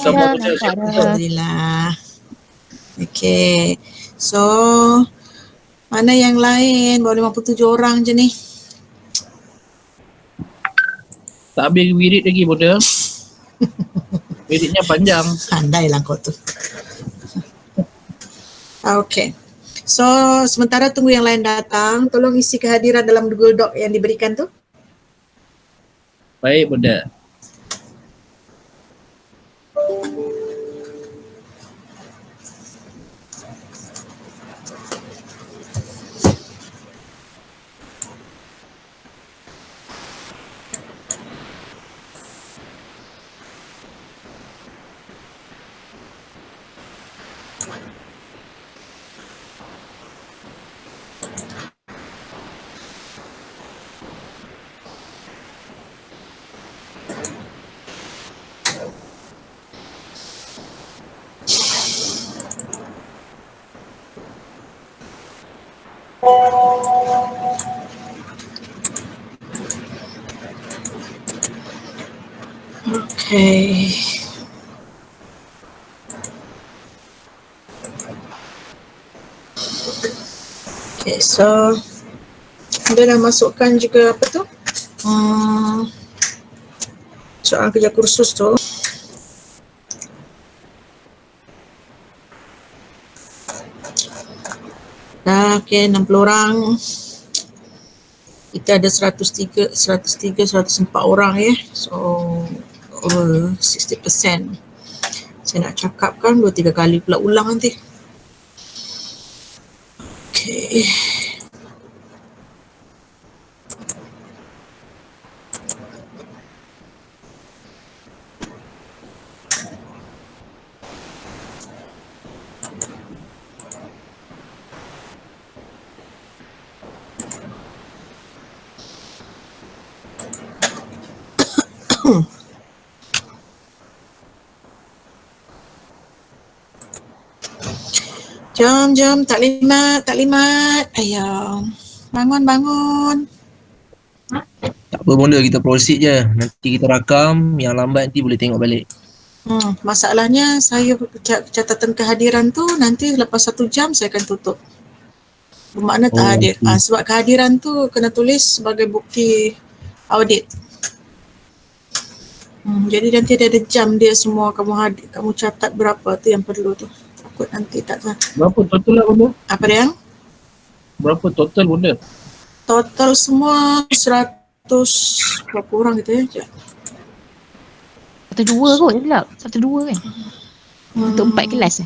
Ya, nampak dah. Alhamdulillah. Okay. So, mana yang lain? Baru 57 orang je ni. Tak habis wirid lagi Bunda. Wiridnya panjang. Pandailah kau tu. Okay. So, sementara tunggu yang lain datang, tolong isi kehadiran dalam Google Doc yang diberikan tu. Baik Bunda. Okay. Okay, so dia dah masukkan juga apa tu? Soal kerja kursus tu. Dah, okay, 60 orang. Kita ada 104 orang ya. So, 60%. Saya nak cakap kan 2-3 kali pula ulang nanti. Okay. Jom, taklimat. Ayah, bangun. Tak apa Bunda, kita proceed je. Nanti kita rakam, yang lambat nanti boleh tengok balik. Masalahnya saya catatan kehadiran tu nanti lepas 1 jam saya akan tutup. Bermakna tak hadir. Sebab kehadiran tu kena tulis sebagai bukti audit. Jadi nanti ada jam dia semua kamu catat berapa tu yang perlu tu. Takut nanti tak sah. Berapa total lah Bunda? Apa dia? Berapa total Bunda? Total semua 100 berapa orang gitu ya? 102 kot je pula. 102 kan? Untuk 4 kelas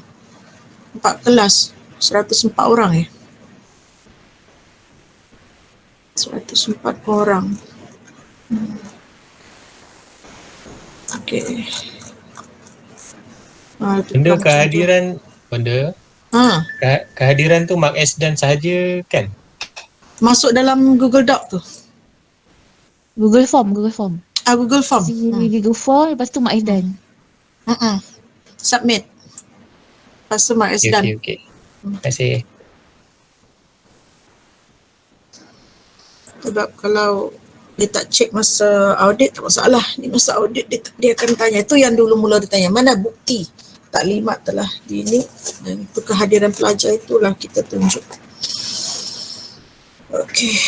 4 kelas. 104 orang ya? 104 orang. Okay. Benda kehadiran kehadiran tu Mark S dan sahaja kan? Masuk dalam Google Doc tu. Google Form. Google Form. Google Form, lepas tu Mak Isdan. Submit. Lepas tu Mak Isdan. Okay. Terima kasih. Sebab kalau dia tak check masa audit tak masalah. Ni masa audit dia akan tanya. Itu yang dulu mula dia tanya. Mana bukti taklimat telah di ini. Dan itu kehadiran pelajar itulah kita tunjuk. Okay.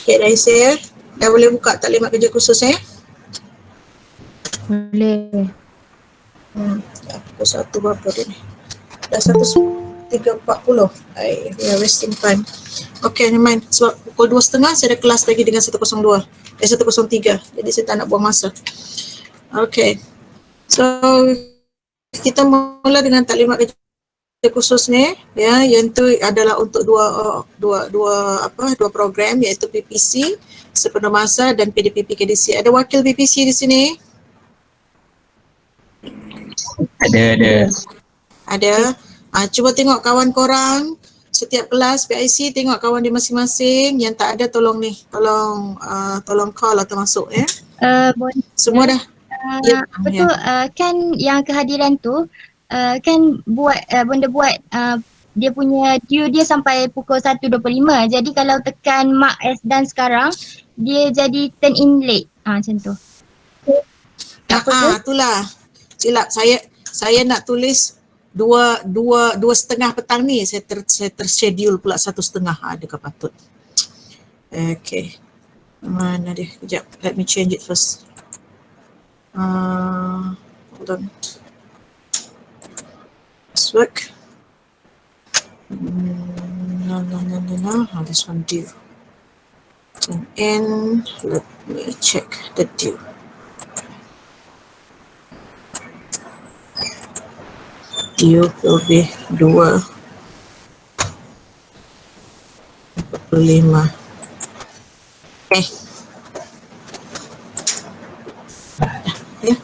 Okay, dah isi ya. Dah boleh buka taklimat kerja khusus ya? Boleh. Pukul 1 berapa dia ni? Dah 3.40. We are wasting time. Okay, never mind. Sebab pukul 2.30 saya ada kelas lagi dengan 103. Jadi saya tak nak buang masa. Okay. So, kita mula dengan taklimat kerja khusus ni ya, yang tu adalah untuk dua program, iaitu PPC sepenuh masa dan PDPP KDC. Ada wakil PPC di sini? Ada. Cuba tengok kawan korang setiap kelas PIC, tengok kawan dia masing-masing. Yang tak ada tolong call atau masuk ya. Boleh. Semua dah. apa tu kan yang kehadiran tu kan buat benda buat dia punya due dia sampai pukul 1.25. Jadi kalau tekan Mark S dan sekarang dia jadi turn in late. Macam tu. Itulah. Silap saya nak tulis dua setengah petang ni, saya terschedule pula 1:30. Adakah patut? Okay. Mana dia? Kejap. Let me change it first. Hold on. This work. No. This one due. Turn in. Let me check the due. Due will be 2:45. Okay. Ya.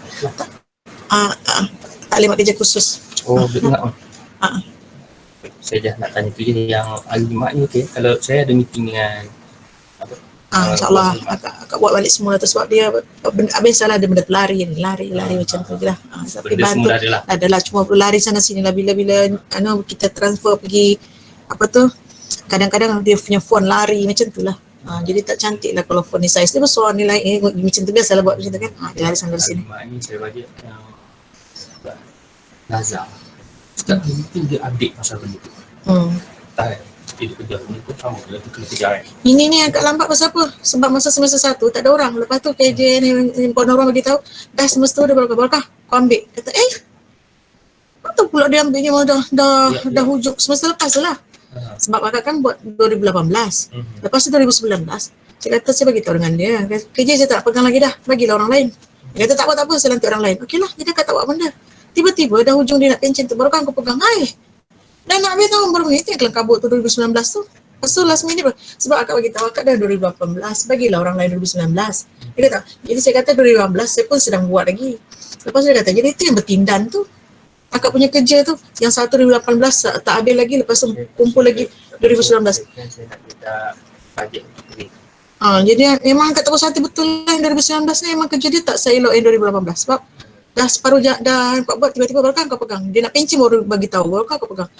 Taklimat kerja khusus. Oh, betul tak? Ah. Saya dah nak tanya tu je yang hari Jumaat ni, okey. Kalau saya ada meeting dengan InsyaAllah akak buat balik semua tu sebab dia biasalah ada benda tu lari macam tu je lah. Tapi benda bantu semua dah ada lah. adalah cuma perlu lari sana sini lah bila kita transfer pergi apa tu, kadang-kadang dia punya phone lari macam tu lah. Jadi tak cantik lah kalau phone ni size dia besar ni lain macam tu, biasalah buat macam tu kan. Dia lari sana sini. Jumaat ni saya bagi yang Lazar. Sekarang meeting dia update pasal benda tu. Tak kan? Dia kerja ni pun sama, dia kena kejar kan. Ini ni agak lambat pasal apa? Sebab masa semester 1 tak ada orang. Lepas tu KJ ni puan orang bagi tahu, dah semester dah berapa kau ambil. Kata betul pula dia ambilnya dah hujung semester lepas lah. Sebab akak kan buat 2018. Lepas tu 2019. Saya kata saya bagi tahu dengan dia. KJ saya tak pegang lagi dah. Bagilah orang lain. Dia kata tak apa saya lantik orang lain. Okeylah, dia kata tak buat benda. Tiba-tiba dah hujung dia nak pension tu baru kan aku pegang. Dah nak habis tahun baru ni kelang kabut tu 2019 tu. Lepas tu last minute sebab akak bagi tahu akak dah 2018, bagilah orang lain 2019. Dia kata, jadi saya kata 2018 saya pun sedang buat lagi. Lepas tu dia kata, jadi itu yang bertindan tu. Akak punya kerja tu yang 2018 tak habis lagi, lepas tu kumpul lagi 2019. Saya nak minta bajet ni. Jadi memang akak tahu hati betul lah yang 2019 ni memang kerja dia tak seelok yang 2018 sebab dah separuh dah kau buat tiba-tiba baru kan kau pegang. Dia nak pencin baru bagi tahu baru kan kau pegang.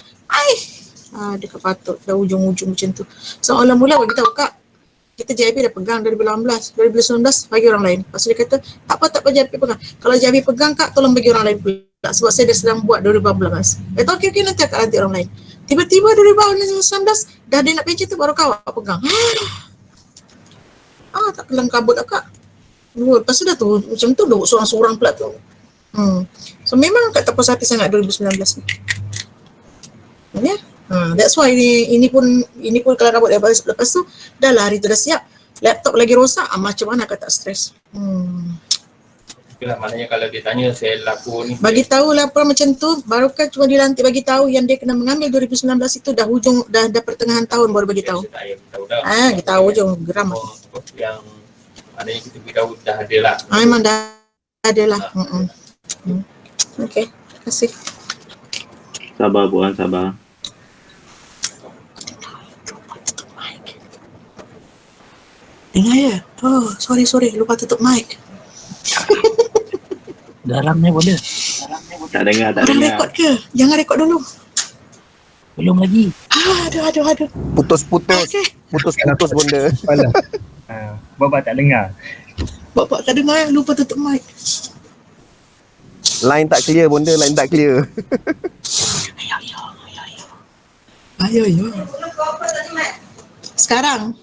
Dia patut dah ujung-ujung macam tu. So mula bagi tahu kak, kita JIP dah pegang 2018, 2019 bagi orang lain. Lepas tu dia kata, tak apa JIP pegang. Kalau JIP pegang kak, tolong bagi orang lain pula. Sebab saya dah sedang buat 2018. Kata okey nanti akak nanti orang lain. Tiba-tiba 2019 dah dia nak pencin tu baru kau pegang. Tak kelang kabut akak. Lepas tu dah tu macam tu dah seorang-seorang pula tu. So memang kat tak puas hati sangat 2019 ni. That's why ini pun kalau rabut lepas tu dah lah hari tu dah siap. Laptop lagi rosak, macam mana kata tak stres. Itulah maknanya kalau dia tanya saya laku ni. Bagi tahu laporan macam tu, baru kan cuma dilantik bagi tahu yang dia kena mengambil 2019 itu dah hujung dah pertengahan tahun baru bagi tahu. Saya tahu dah. Kita tahu je geram. Yang maknanya kita beritahu dah ada lah. Memang dah ada lah. Okey, terima kasih. Sabar Puan, sabar. Dengar ya? Oh, sorry, lupa tutup mic. Dalamnya boleh. Tak dengar. Orang rekod ke? Jangan rekod dulu. Belum lagi. Aduh. Putus-putus. Okay. Putus-putus benda. Bapak tak dengar. Bapak tak dengar, lupa tutup mic. Line tak clear benda, line tak clear. Ayo. Sekarang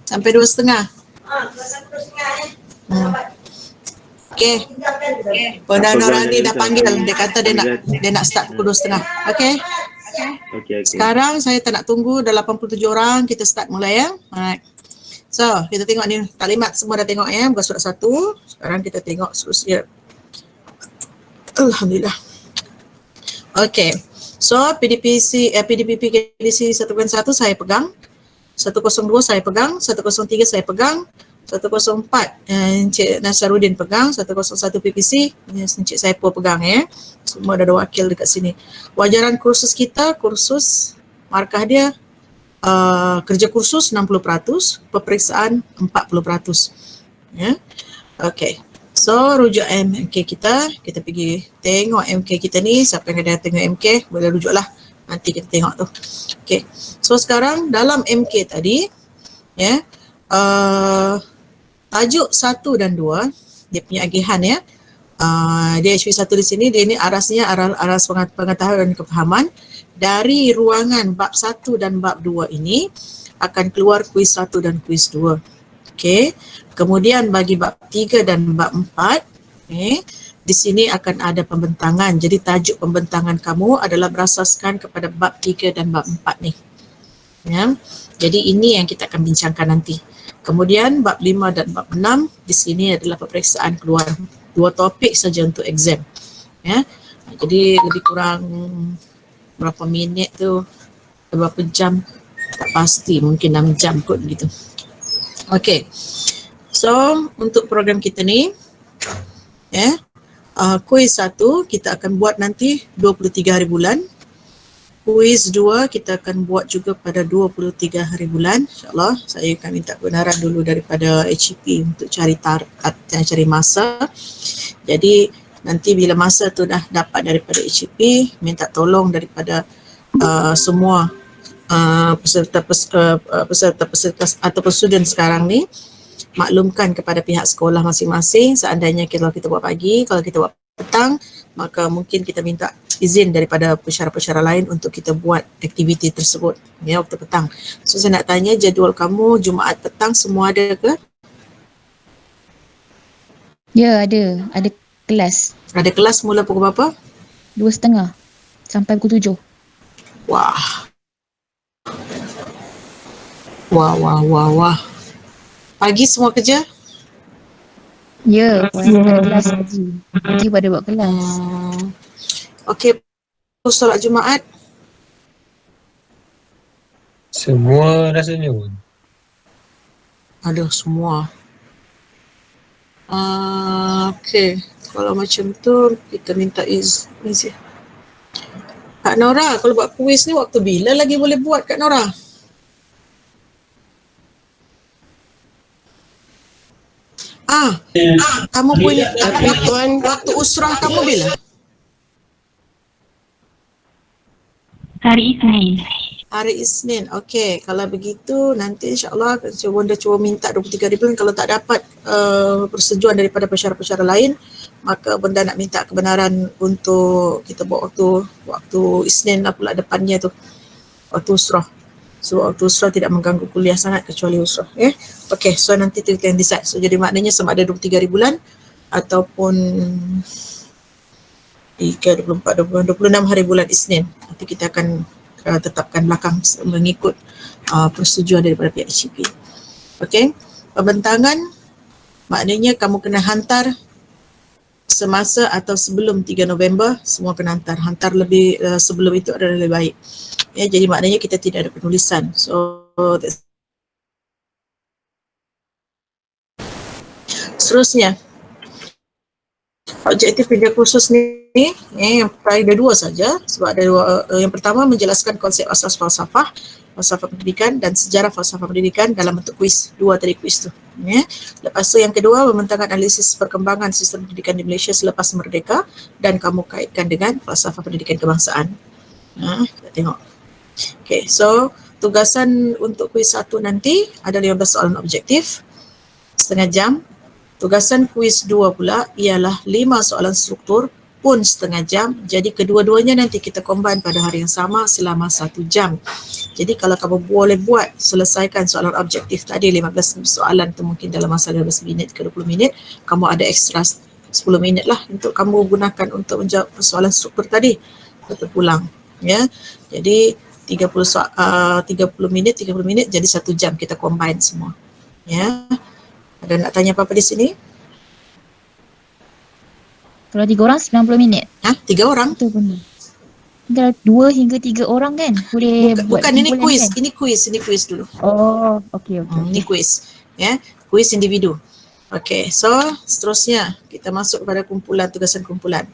sampai 2:30. Okey. Perdana orang ni dah panggil, dia kata dia nak start pukul 2:30. Okey. Okey. Sekarang saya tak nak tunggu, dah 87 orang, kita start mulai ya. Alright. So, kita tengok ni taklimat semua dah tengok ya, bukan surat 1. Sekarang kita tengok surat. Alhamdulillah. Okey. So, PDPP KDC 1.1 saya pegang. 102 saya pegang, 103 saya pegang, 104 Encik Nasaruddin pegang, 101 PPC Encik Saipul pegang ya. Semua dah ada wakil dekat sini. Wajaran kursus kita, kursus markah dia kerja kursus 60%, peperiksaan 40%. Ya. Okey. So rujuk MK kita pergi tengok MK kita ni, siapa yang dah tengok MK boleh rujuk lah, nanti kita tengok tu. Okay, so sekarang dalam MK tadi ya, tajuk 1 dan 2 dia punya agihan ya. Dia HP1 di sini, dia ni arasnya aras pengetahuan dan kefahaman. Dari ruangan bab 1 dan bab 2 ini akan keluar kuis 1 dan kuis 2. Okey. Kemudian bagi bab 3 dan bab 4, di sini akan ada pembentangan. Jadi tajuk pembentangan kamu adalah berasaskan kepada bab 3 dan bab 4 ni. Ya. Jadi ini yang kita akan bincangkan nanti. Kemudian bab 5 dan bab 6 di sini adalah peperiksaan keluar 2 topik saja untuk exam. Ya. Jadi lebih kurang berapa minit tu, berapa jam tak pasti, mungkin 6 jam kot gitu. Okey. So untuk program kita ni kuis 1 kita akan buat nanti 23 hari bulan. Kuis 2 kita akan buat juga pada 23 hari bulan. InsyaAllah saya akan minta kebenaran dulu daripada HEP untuk cari masa. Jadi nanti bila masa tu dah dapat daripada HEP, minta tolong daripada semua peserta ataupun student sekarang ni, maklumkan kepada pihak sekolah masing-masing. Seandainya kalau kita buat pagi, kalau kita buat petang, maka mungkin kita minta izin daripada pensyarah-pensyarah lain untuk kita buat aktiviti tersebut ya waktu petang. So saya nak tanya, jadual kamu Jumaat petang semua ada ke? Ya, ada kelas. Ada kelas mula pukul berapa? 2:30 sampai pukul 7. Wah. Wah. Pagi semua kerja? Ya, ada kelas pagi. Pagi pada buat kelas. Okey, solat Jumaat? Semua rasanya pun. Ada semua. Okey, kalau macam tu kita minta izin. Kak Nora, kalau buat kuis ni waktu bila lagi boleh buat Kak Nora? Kamu punya waktu usrah kamu bila? Hari Isnin. Hari Isnin. Okey, kalau begitu nanti insya-Allah Bonda cuba minta 23 hari bulan. Kalau tak dapat persetujuan daripada pensyarah-pensyarah lain, maka Bonda nak minta kebenaran untuk kita buat waktu Isnin lah pula depannya tu. Waktu usrah. So waktu usrah tidak mengganggu kuliah sangat kecuali usrah. Okey, so nanti kita akan decide. So jadi maknanya sama ada 23 hari bulan ataupun 3, 24, 26 hari bulan Isnin. Nanti kita akan tetapkan belakang mengikut persetujuan daripada pihak HEP. Okey, pembentangan maknanya kamu kena hantar semasa atau sebelum 3 November, semua kena hantar lebih sebelum itu adalah lebih baik. Ya, jadi maknanya kita tidak ada penulisan. So seterusnya objektif kerja kursus ni yang ada 2 saja, sebab ada 2. Yang pertama menjelaskan konsep asas falsafah pendidikan dan sejarah falsafah pendidikan dalam bentuk kuis. 2 tadi kuis tu. Lepas tu yang kedua, membentangkan analisis perkembangan sistem pendidikan di Malaysia selepas merdeka dan kamu kaitkan dengan falsafah pendidikan kebangsaan. Kita tengok. Okay, so tugasan untuk kuis 1 nanti ada 15 soalan objektif, setengah jam. Tugasan kuis 2 pula ialah 5 soalan struktur pun setengah jam. Jadi kedua-duanya nanti kita combine pada hari yang sama selama 1 jam. Jadi kalau kamu boleh buat selesaikan soalan objektif tadi 15 soalan tu mungkin dalam masa 15 minit ke 20 minit, kamu ada ekstra 10 minit lah untuk kamu gunakan untuk menjawab soalan struktur tadi. Betul pulang. Ya. Jadi 30 minit jadi 1 jam kita combine semua. Ya. Ada nak tanya apa-apa di sini? Kalau 3 orang 90 minit. 3 orang? Betul benar. Tinggal 2 hingga 3 orang kan? Boleh buat. Bukan, ini kuis, kan? ini kuis dulu. Oh, okey. Ini kuis. Ya, kuis individu. Okey, so seterusnya kita masuk kepada kumpulan, tugasan kumpulan.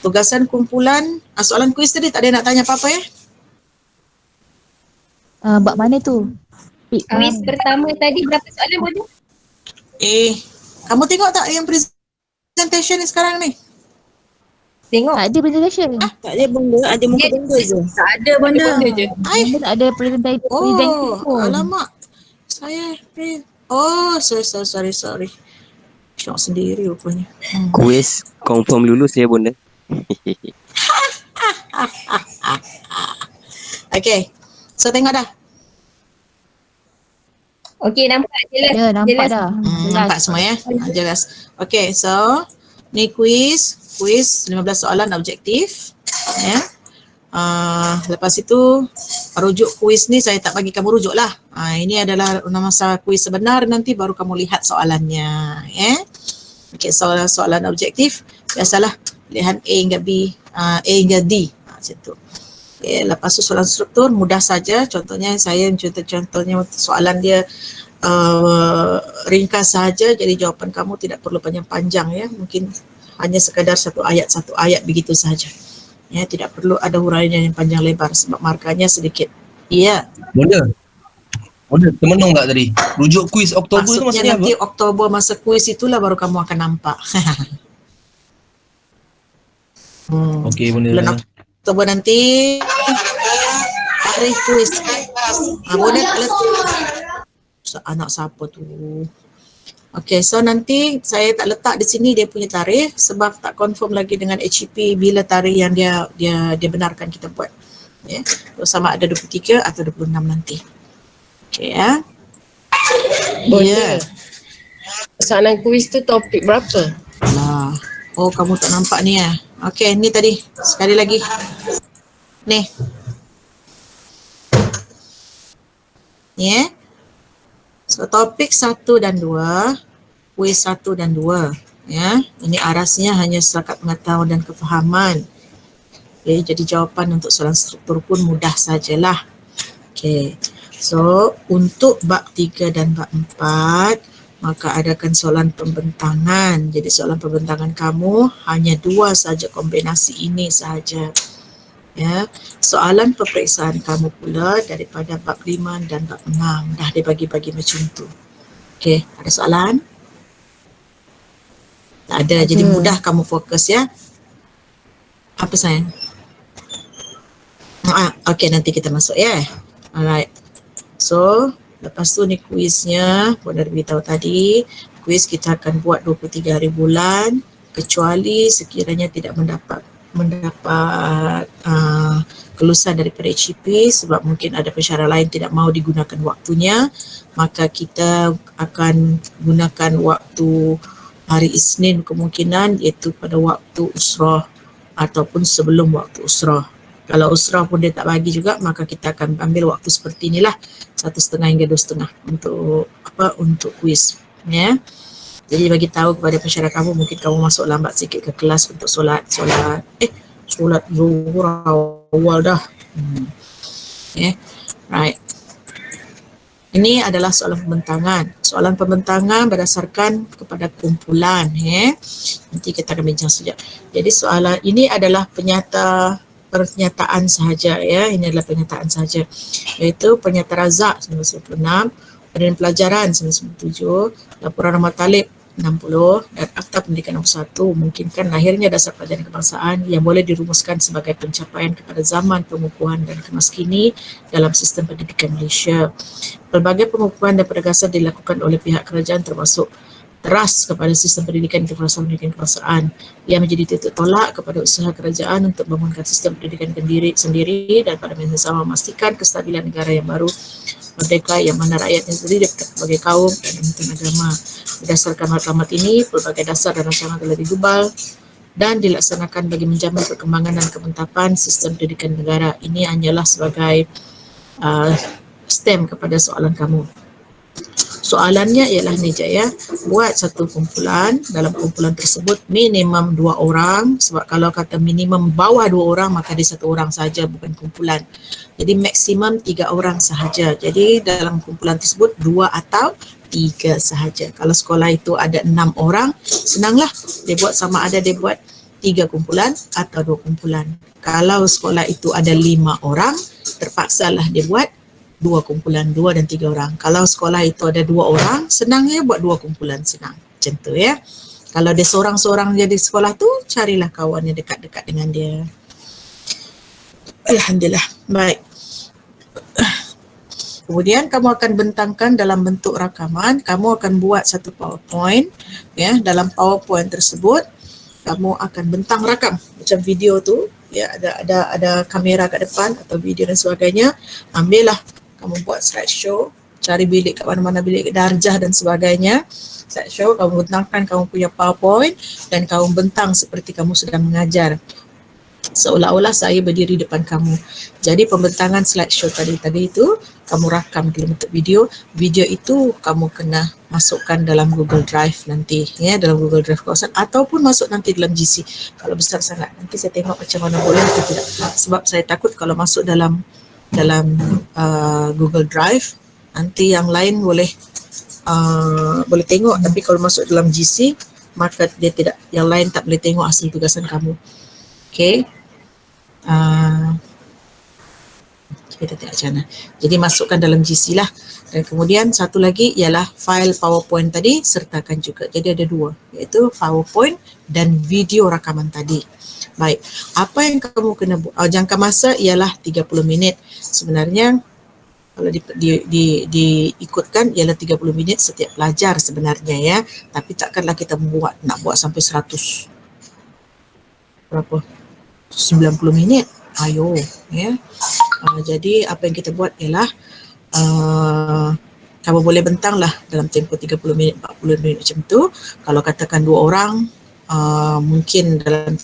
Tugasan kumpulan, soalan kuis tadi tak ada nak tanya apa-apa ya? Bab mana tu? Kuis pertama tadi berapa soalan boleh? Kamu tengok tak yang presentation ni sekarang ni? Tengok. Tak ada presentation. Tak ada benda, ada muka benda je. Tak ada benda. Benda tak ada presentation. Oh, alamak. Saya sorry. Syok sendiri rupanya. Kuis confirm lulus ya bunda. Okay. So tengok dah. Okey, nampak jelas. Ya, nampak jelas. dah. Nampak semua ya. Jelas. Okay, so ni quiz 15 soalan objektif. Ya. Lepas itu rujuk kuis ni saya tak bagi kamu rujuk lah. Ini adalah masa kuis sebenar, nanti baru kamu lihat soalannya. Okay, soalan objektif biasalah pilihan A hingga B, A hingga D, macam tu. Okay, lepas tu soalan struktur mudah saja. Contohnya saya contohnya soalan dia ringkas saja, jadi jawapan kamu tidak perlu panjang-panjang ya. Mungkin hanya sekadar satu ayat begitu saja. Ya, tidak perlu ada huraian yang panjang lebar sebab markanya sedikit. Iya. Bunda, termenung tak tadi? Rujuk kuis Oktober tu maksudnya nanti apa? Oktober masa kuis itulah baru kamu akan nampak. Okey bunda. Bulan Oktober nanti tarikh kuis. Bunda tak letak. Anak siapa tu? Okay, so nanti saya tak letak di sini dia punya tarikh sebab tak confirm lagi dengan HEP bila tarikh yang dia benarkan kita buat. Ya. Sama ada 23 atau 26 nanti. Okay ya. Bunda. Soalan kuis tu topik berapa? Oh, kamu tak nampak ni ya. Okay, ni tadi. Sekali lagi. Ni. Ni ya. So topik 1 dan 2, kuis 1 dan 2 ya. Ini arasnya hanya setakat pengetahuan dan kefahaman. Okay, jadi jawapan untuk soalan struktur pun mudah sajalah. Okay. So untuk bab 3 dan bab 4 maka adakan soalan pembentangan. Jadi soalan pembentangan kamu hanya 2 saja kombinasi ini sahaja. Ya, soalan peperiksaan kamu pula daripada bab 5 dan bab 6 dah dibagi-bagi macam tu. Okey, ada soalan? Tak ada, jadi mudah kamu fokus ya. Apa sayang? Okey, nanti kita masuk ya. Alright. So, lepas tu ni kuisnya, Bunda beritahu tadi, kuis kita akan buat 23 hari bulan kecuali sekiranya tidak mendapat kelulusan daripada HEP sebab mungkin ada pensyarah lain tidak mahu digunakan waktunya, maka kita akan gunakan waktu hari Isnin kemungkinan iaitu pada waktu usrah ataupun sebelum waktu usrah. Kalau usrah pun dia tak bagi juga, maka kita akan ambil waktu seperti inilah 1,5 hingga 2,5 untuk kuis ya. Jadi bagi tahu kepada pensyarah kamu, mungkin kamu masuk lambat sikit ke kelas untuk solat zuhur awal dah. Right. Ini adalah soalan pembentangan. Soalan pembentangan berdasarkan kepada kumpulan. Nanti kita akan bincang sekejap. Jadi soalan ini adalah pernyataan sahaja ya. Ini adalah pernyataan sahaja. Iaitu pernyataan razak 96, pendidikan pelajaran 97, laporan Rahmat Talib 60 dan Akta Pendidikan nombor 1 memungkinkan lahirnya dasar pelajaran kebangsaan yang boleh dirumuskan sebagai pencapaian kepada zaman pengukuhan dan kemaskini dalam sistem pendidikan Malaysia. Pelbagai pengukuhan dan penegasan dilakukan oleh pihak kerajaan termasuk teras kepada sistem pendidikan kebangsaan yang menjadi titik tolak kepada usaha kerajaan untuk membangunkan sistem pendidikan sendiri dan pada masa sama memastikan kestabilan negara yang baru merdeka yang mana rakyatnya terdiri dari berbagai kaum dan urutan agama. Berdasarkan matlamat ini, pelbagai dasar dan rancangan telah digubal dan dilaksanakan bagi menjamin perkembangan dan kemantapan sistem pendidikan negara. Ini hanyalah sebagai stem kepada soalan kamu. Soalannya ialah ni Jaya, buat satu kumpulan, dalam kumpulan tersebut minimum 2 orang, sebab kalau kata minimum bawah 2 orang maka dia 1 orang saja, bukan kumpulan. Jadi maksimum 3 orang sahaja. Jadi dalam kumpulan tersebut 2 atau 3 sahaja. Kalau sekolah itu ada 6 orang, senanglah dia buat sama ada dia buat 3 kumpulan atau 2 kumpulan. Kalau sekolah itu ada 5 orang, terpaksalah dia buat 2 kumpulan, 2 dan 3 orang. Kalau sekolah itu ada 2 orang, senangnya buat 2 kumpulan, senang. Macam tu ya. Kalau dia seorang-seorang dia di sekolah tu, carilah kawan yang dekat-dekat dengan dia. Alhamdulillah. Baik. Kemudian kamu akan bentangkan dalam bentuk rakaman. Kamu akan buat satu PowerPoint. Ya, dalam PowerPoint tersebut kamu akan bentang rakam macam video tu. Ya, ada kamera kat depan atau video dan sebagainya. Ambillah, kamu buat slideshow. Cari bilik kat mana-mana, bilik darjah dan sebagainya. Slideshow, kamu bentangkan kamu punya PowerPoint dan kamu bentang seperti kamu sedang mengajar. Seolah-olah saya berdiri depan kamu. Jadi pembentangan slideshow tadi itu kamu rakam dalam bentuk video. Video itu kamu kena masukkan dalam Google Drive nanti, ya, dalam Google Drive kawasan, ataupun masuk nanti dalam GC. Kalau besar sangat, nanti saya tengok macam mana boleh atau tidak. Sebab saya takut kalau masuk dalam Google Drive, nanti yang lain boleh tengok, tapi kalau masuk dalam GC maka dia tidak, yang lain tak boleh tengok hasil tugasan kamu. Okey. Kita tengok macam mana. Jadi masukkan dalam GC lah. Dan kemudian satu lagi ialah file PowerPoint tadi sertakan juga. Jadi ada dua, iaitu PowerPoint dan video rakaman tadi. Baik, apa yang kamu kena buat? Jangka masa ialah 30 minit. Sebenarnya kalau diikutkan ialah 30 minit setiap pelajar sebenarnya, ya. Tapi takkanlah kita nak buat sampai 100. Berapa? 90 minit. Ayo, ya. Jadi apa yang kita buat ialah kamu boleh bentanglah dalam tempoh 30 minit, 40 minit macam tu. Kalau katakan 2 orang, mungkin dalam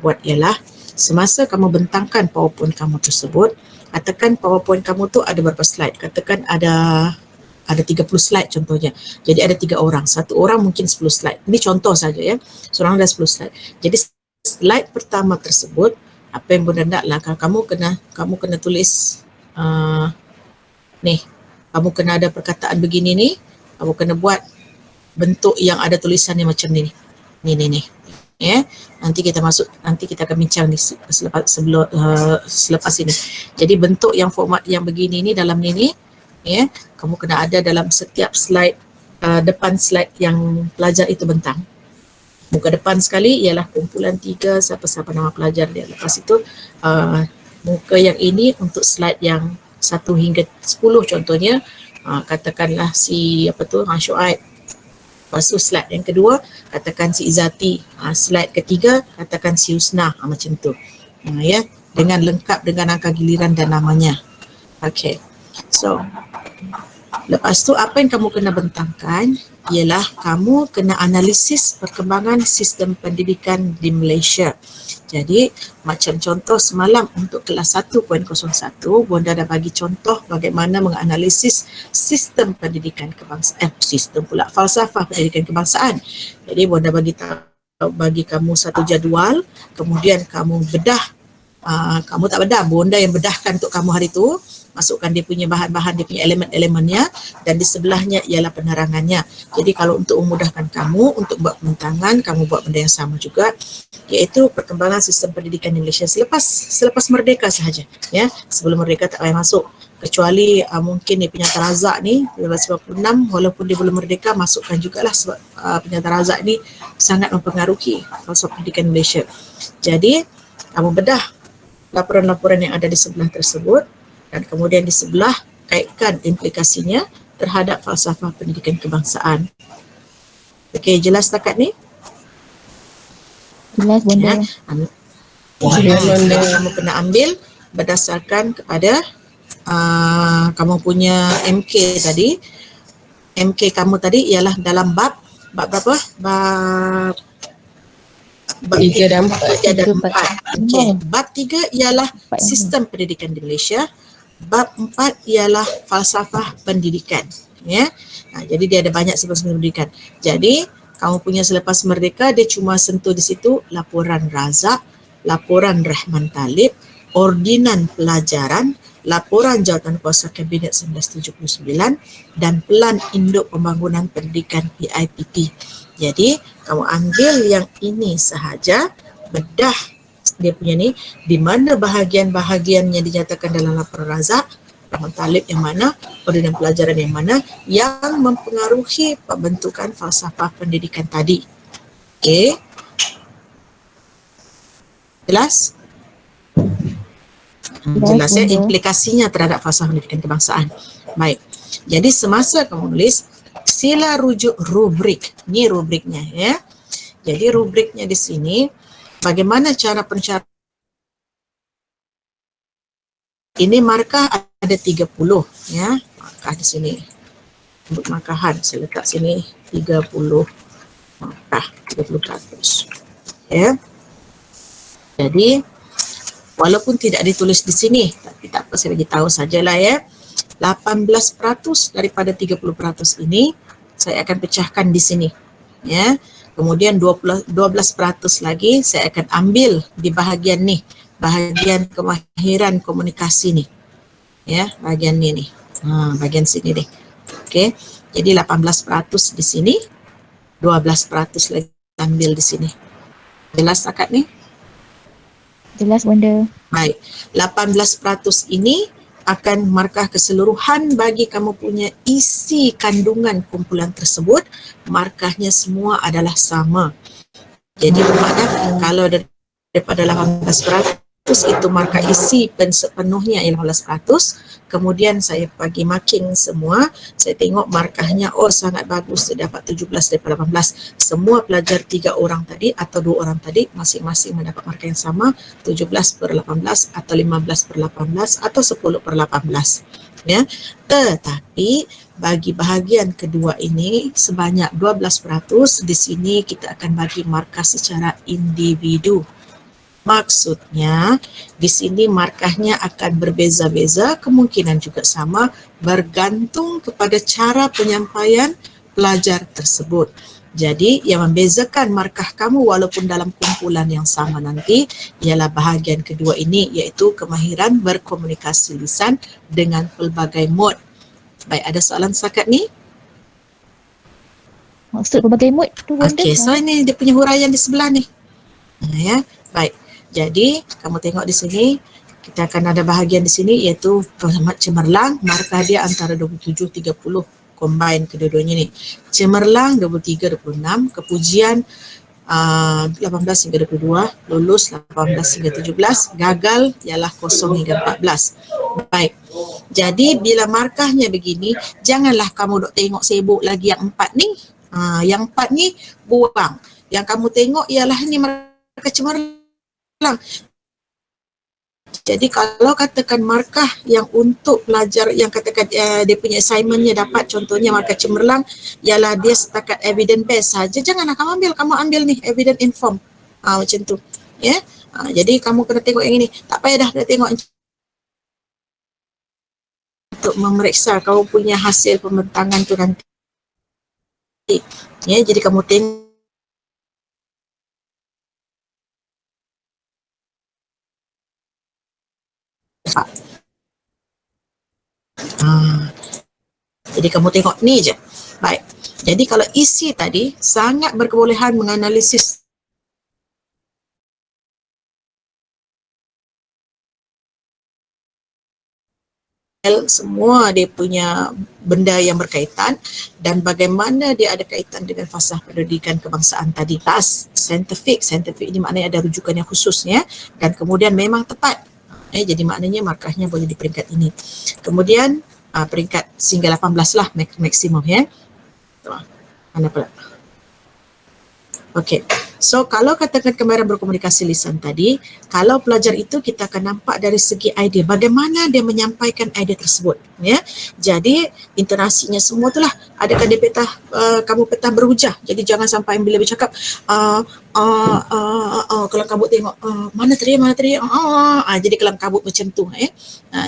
buat ialah semasa kamu bentangkan PowerPoint kamu tersebut, katakan PowerPoint kamu tu ada berapa slide, katakan ada 30 slide contohnya. Jadi ada 3 orang, satu orang mungkin 10 slide. Ini contoh saja, ya. Seorang ada 10 slide. Jadi slide pertama tersebut, apa yang bunda naklah, kamu kena tulis nih, kamu kena ada perkataan begini nih, kamu kena buat bentuk yang ada tulisannya macam ni. Nih. Ya, nanti kita akan bincang selepas ini. Jadi bentuk yang format yang begini ni dalam ni, ya, kamu kena ada dalam setiap slide, depan slide yang pelajar itu bentang. Muka depan sekali ialah kumpulan 3 siapa-siapa nama pelajar dia. Lepas itu muka yang ini untuk slide yang 1 hingga 10 contohnya, katakanlah si Syuaib. Lepas tu slide yang kedua katakan si Izati, slide ketiga katakan si Husna, macam tu. Ya, dengan lengkap dengan angka giliran dan namanya. Okey. So, lepas tu apa yang kamu kena bentangkan ialah kamu kena analisis perkembangan sistem pendidikan di Malaysia. Jadi macam contoh semalam untuk kelas 1.01, Bonda dah bagi contoh bagaimana menganalisis sistem pendidikan kebangsaan, falsafah pendidikan kebangsaan. Jadi Bonda bagi kamu satu jadual, kemudian kamu bedah, kamu tak bedah, Bonda yang bedahkan untuk kamu hari itu. Masukkan dia punya bahan-bahan, dia punya elemen-elemennya, dan di sebelahnya ialah penerangannya. Jadi kalau untuk memudahkan kamu untuk buat pembentangan, kamu buat benda yang sama juga, iaitu perkembangan sistem pendidikan di Malaysia selepas merdeka sahaja, ya. Sebelum merdeka tak payah masuk, kecuali mungkin dia penyata razak ni 1996, walaupun dia belum merdeka, masukkan jugalah sebab penyata razak ni sangat mempengaruhi falsafah pendidikan Malaysia. Jadi kamu bedah laporan-laporan yang ada di sebelah tersebut, dan kemudian di sebelah kaitkan implikasinya terhadap falsafah pendidikan kebangsaan. Okey, jelas setakat ni? Jelas, Bonda. Jadi kamu kena ambil berdasarkan kepada kamu punya MK tadi. MK kamu tadi ialah dalam bab berapa? Bab 3 dan 4. Okey, bab 3 ialah sistem pendidikan di Malaysia. Bab 4 ialah falsafah pendidikan, ya. Jadi dia ada banyak sifat pendidikan. Jadi kamu punya selepas merdeka dia cuma sentuh di situ laporan Razak, laporan Rahman Talib, ordinan pelajaran, laporan Jawatan Kuasa Kabinet 1979 dan Pelan Induk Pembangunan Pendidikan PIPP. Jadi kamu ambil yang ini sahaja, bedah dia punya ni, di mana bahagian-bahagian yang dinyatakan dalam laporan Razak, pemahaman talib yang mana, ordinan pelajaran yang mana yang mempengaruhi pembentukan falsafah pendidikan tadi. Okey. Jelas? Jelas ya implikasinya terhadap falsafah pendidikan kebangsaan. Baik. Jadi semasa kamu nulis, sila rujuk rubrik. Ini rubriknya ya. Jadi rubriknya di sini bagaimana cara pencarian. Ini markah ada 30 ya. Markah di sini. Untuk markahan saya letak sini 30 markah 30%. Ya. Jadi walaupun tidak ditulis di sini, tapi tak apa, saya bagi tahu sajalah ya. 18% daripada 30% ini saya akan pecahkan di sini. Ya. Kemudian 12% lagi saya akan ambil di bahagian ni, bahagian kemahiran komunikasi ni. Ya, bahagian ni nih. Bahagian sini deh. Okey. Jadi 18% di sini, 12% lagi ambil di sini. Jelas akad ni? Jelas bunda. Baik, 18% ini akan markah keseluruhan bagi kamu punya isi kandungan kumpulan tersebut. Markahnya semua adalah sama. Jadi bermakna kalau daripada 18% itu markah isi sepenuhnya ialah 18%. Kemudian saya bagi marking semua. Saya tengok markahnya, oh sangat bagus, saya dapat 17 daripada 18. Semua pelajar 3 orang tadi atau 2 orang tadi masing-masing mendapat markah yang sama, 17/18 atau 15/18 atau 10/18. Ya. Tetapi bagi bahagian kedua ini sebanyak 12%, di sini kita akan bagi markah secara individu. Maksudnya di sini markahnya akan berbeza-beza, kemungkinan juga sama, bergantung kepada cara penyampaian pelajar tersebut. Jadi yang membezakan markah kamu walaupun dalam kumpulan yang sama nanti ialah bahagian kedua ini, iaitu kemahiran berkomunikasi lisan dengan pelbagai mod. Baik, ada soalan setakat ni? Maksud pelbagai mod tu bunda? Okey, so ini dia punya huraian di sebelah ni. Ya, baik. Jadi kamu tengok di sini, kita akan ada bahagian di sini iaitu cemerlang, markah dia antara 27-30, combine kedua-duanya ni. Cemerlang 23-26, kepujian 18 hingga 22, lulus 18 hingga 17, gagal ialah 0 hingga 14. Baik. Jadi bila markahnya begini, janganlah kamu dok tengok sibuk lagi yang 4 ni. Yang 4 ni buang. Yang kamu tengok ialah ni markah cemerlang. Jadi kalau katakan markah yang untuk pelajar yang katakan dia punya assignmentnya dapat, contohnya markah cemerlang ialah dia setakat evidence based saja, janganlah kamu ambil ni evidence inform. Macam tu. Ya. Jadi kamu kena tengok yang ini. Tak payah dah tengok untuk memeriksa kau punya hasil pembentangan tu nanti. Ya, jadi kamu tengok jadi kamu tengok ni je. Baik. Jadi kalau isi tadi sangat berkebolehan menganalisis semua dia punya benda yang berkaitan dan bagaimana dia ada kaitan dengan falsafah pendidikan kebangsaan tadi. Scientific ini maknanya ada rujukan yang khususnya dan kemudian memang tepat. Jadi maknanya markahnya boleh di peringkat ini. Kemudian peringkat sehingga 18 lah maksimum ya. Mana pula? Okey. So kalau katakan kemahiran berkomunikasi lisan tadi, kalau pelajar itu kita akan nampak dari segi idea, bagaimana dia menyampaikan idea tersebut, ya. Jadi intonasinya semua itulah. Adakah dia kamu petah berhujah. Jadi jangan sampai bila bercakap kelam kabut tengok mana tadi. Jadi kelam kabut macam tu, ya.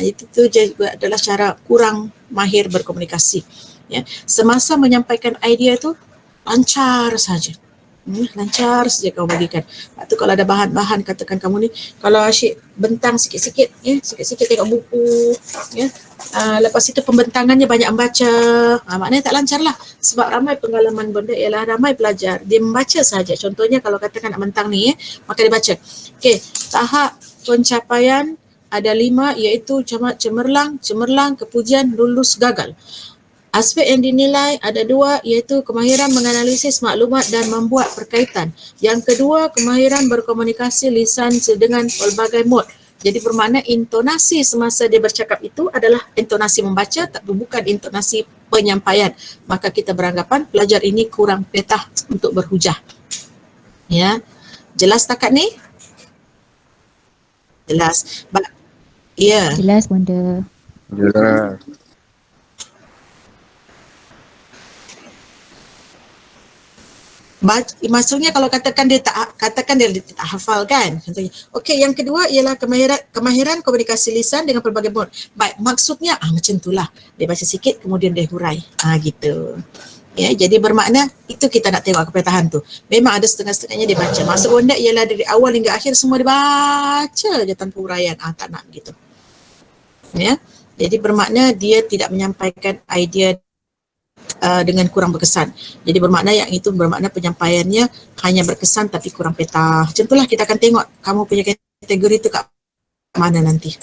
Itu juga adalah cara kurang mahir berkomunikasi, ya. Semasa menyampaikan idea itu lancar saja. Lancar saja kau bagikan. Lepas tu kalau ada bahan-bahan, katakan kamu ni kalau asyik bentang sikit-sikit, ya, sikit-sikit tengok buku, ya. Lepas itu pembentangannya banyak membaca, maknanya tak lancar lah. Sebab ramai pengalaman benda ialah ramai pelajar dia membaca saja. Contohnya kalau katakan nak bentang ni, maka dia baca. Okey, tahap pencapaian ada 5 iaitu cermat, cemerlang, kepujian, lulus, gagal. Aspek yang dinilai ada 2 iaitu kemahiran menganalisis maklumat dan membuat perkaitan. Yang kedua, kemahiran berkomunikasi lisan dengan pelbagai mod. Jadi bermakna intonasi semasa dia bercakap itu adalah intonasi membaca, tapi bukan intonasi penyampaian. Maka kita beranggapan pelajar ini kurang petah untuk berhujah. Ya, jelas setakat ni? Jelas. Ya. Jelas bunda. Jelas. Maksudnya kalau katakan dia tak hafal kan, contohnya. Okey, yang kedua ialah kemahiran komunikasi lisan dengan pelbagai mod. Baik, maksudnya macam itulah. Dia baca sikit kemudian dia hurai. Gitu. Ya, jadi bermakna itu kita nak tengok kepetahan tu. Memang ada setengah-setengahnya dia baca. Maksud benda ialah dari awal hingga akhir semua dia baca je tanpa huraian. Tak nak gitu. Ya. Jadi bermakna dia tidak menyampaikan idea dengan kurang berkesan. Jadi bermakna yang itu bermakna penyampaiannya hanya berkesan tapi kurang petah. Macam itulah kita akan tengok kamu punya kategori itu kat mana nanti.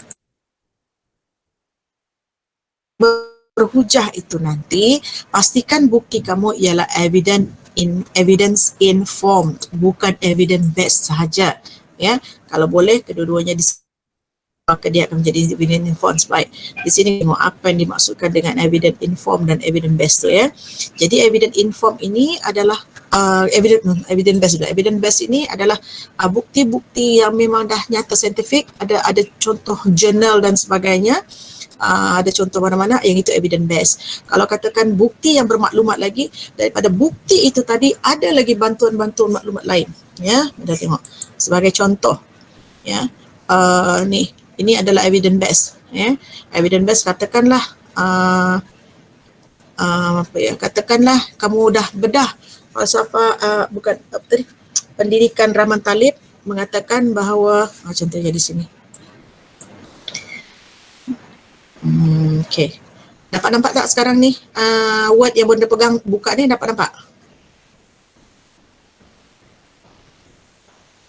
Berhujah itu nanti pastikan bukti kamu ialah evidence informed, bukan evidence based sahaja. Ya, kalau boleh kedua-duanya maka dia akan menjadi evidence informed. Baik, di sini tengok apa yang dimaksudkan dengan evidence informed dan evidence based tu ya. Jadi evidence informed ini adalah evidence based juga. Evidence based ini adalah bukti-bukti yang memang dah nyata saintifik, ada contoh jurnal dan sebagainya. Ada contoh mana-mana yang itu evidence based. Kalau katakan bukti yang bermaklumat lagi, daripada bukti itu tadi ada lagi bantuan-bantuan maklumat lain. Ya, kita tengok sebagai contoh. Ya, ini adalah evidence based. Ya, evidence based katakanlah katakanlah kamu dah bedah falsafah pendidikan Rahman Talib mengatakan bahawa contohnya di sini. Okey. Dapat nampak tak sekarang ni word yang benda pegang buka ni dapat nampak?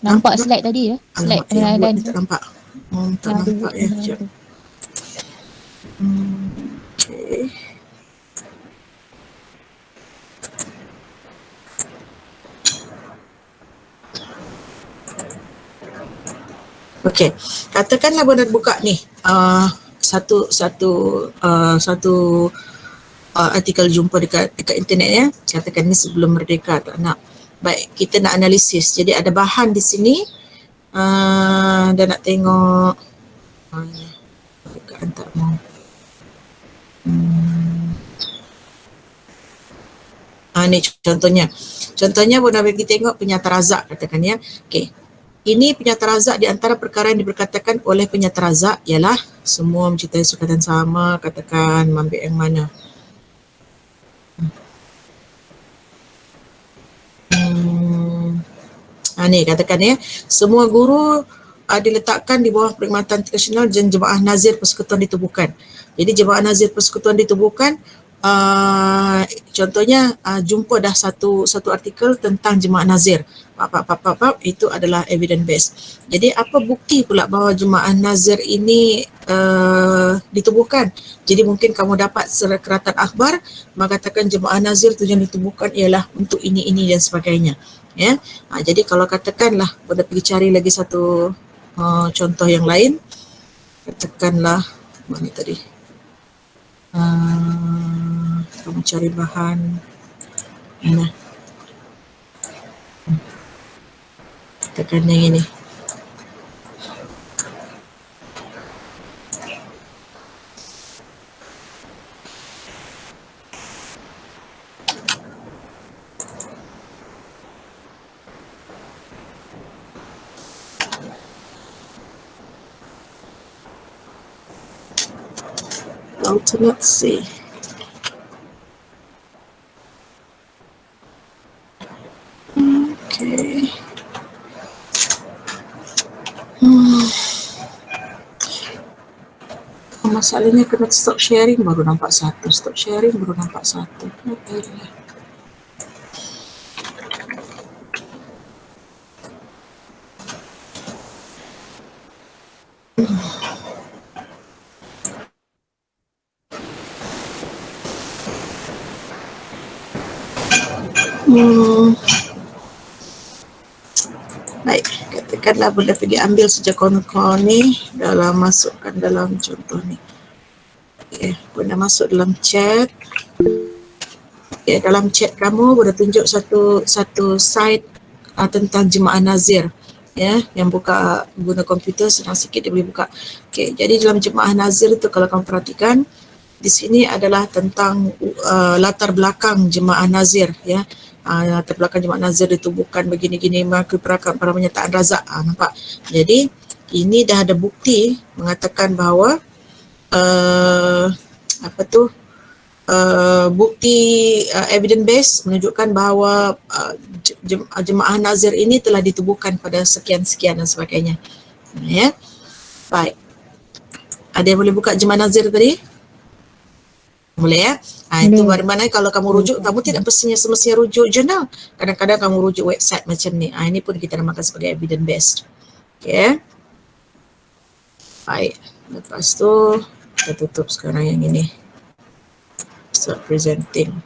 Nampak slide tadi ya? Slide penilaian. Tak nampak. Tak nampak ya. Sekejap. Okey. Okey. Katakanlah benda buka ni. Satu artikel jumpa dekat internet ya. Katakan ni sebelum merdeka tak nak. Baik, kita nak analisis. Jadi ada bahan di sini dan nak tengok dekat tak mau. Ni contohnya. Contohnya Bunda bagi tengok penyata razak katakan ya. Okey. Ini penyata razak di antara perkara yang diperkatakan oleh penyata razak ialah semua mencintai sukatan sama, katakan ambil yang mana. Ni katakan ya, semua guru diletakkan di bawah perkhidmatan internasional dan Jemaah Nazir Persekutuan ditubuhkan. Jadi Jemaah Nazir Persekutuan ditubuhkan, contohnya jumpa dah satu artikel tentang Jemaah Nazir. Itu adalah evidence based. Jadi apa bukti pula bahawa Jemaah Nazir ini ditubuhkan? Jadi mungkin kamu dapat sekeratan akhbar mengatakan Jemaah Nazir tujuan ditubuhkan ialah untuk ini dan sebagainya. Ya. Jadi kalau katakanlah pada pergi cari lagi satu contoh yang lain, katakanlah mana tadi? Kamu cari bahan mana? Katakan yang ini. Alternate C. Okay. Masalahnya kena stop sharing baru nampak satu. Stop sharing baru nampak satu. Baik, katakanlah Bunda pergi ambil saja kawan-kawan ni dalam masukkan dalam contoh ni. Okay, Bunda masuk dalam chat. Okay, dalam chat kamu Bunda tunjuk satu site tentang Jemaah Nazir. Ya, yang buka guna komputer senang sikit dia boleh buka. Okay, jadi dalam Jemaah Nazir itu kalau kamu perhatikan di sini adalah tentang latar belakang Jemaah Nazir, ya. Latar belakang Jemaah Nazir itu bukan begini-gini maka perakat para penyataan razak. Nampak? Jadi ini dah ada bukti mengatakan bahawa bukti evidence based menunjukkan bahawa Jemaah Nazir ini telah ditubuhkan pada sekian-sekian dan sebagainya. Ya. Baik. Ada yang boleh buka Jemaah Nazir tadi? Boleh ya? Itu bagaimana kalau kamu rujuk, kamu tidak semestinya rujuk jurnal. Kadang-kadang kamu rujuk website macam ni. Ini pun kita namakan sebagai evidence based. Okay. Baik. Lepas tu, kita tutup sekarang yang ini. Start presenting.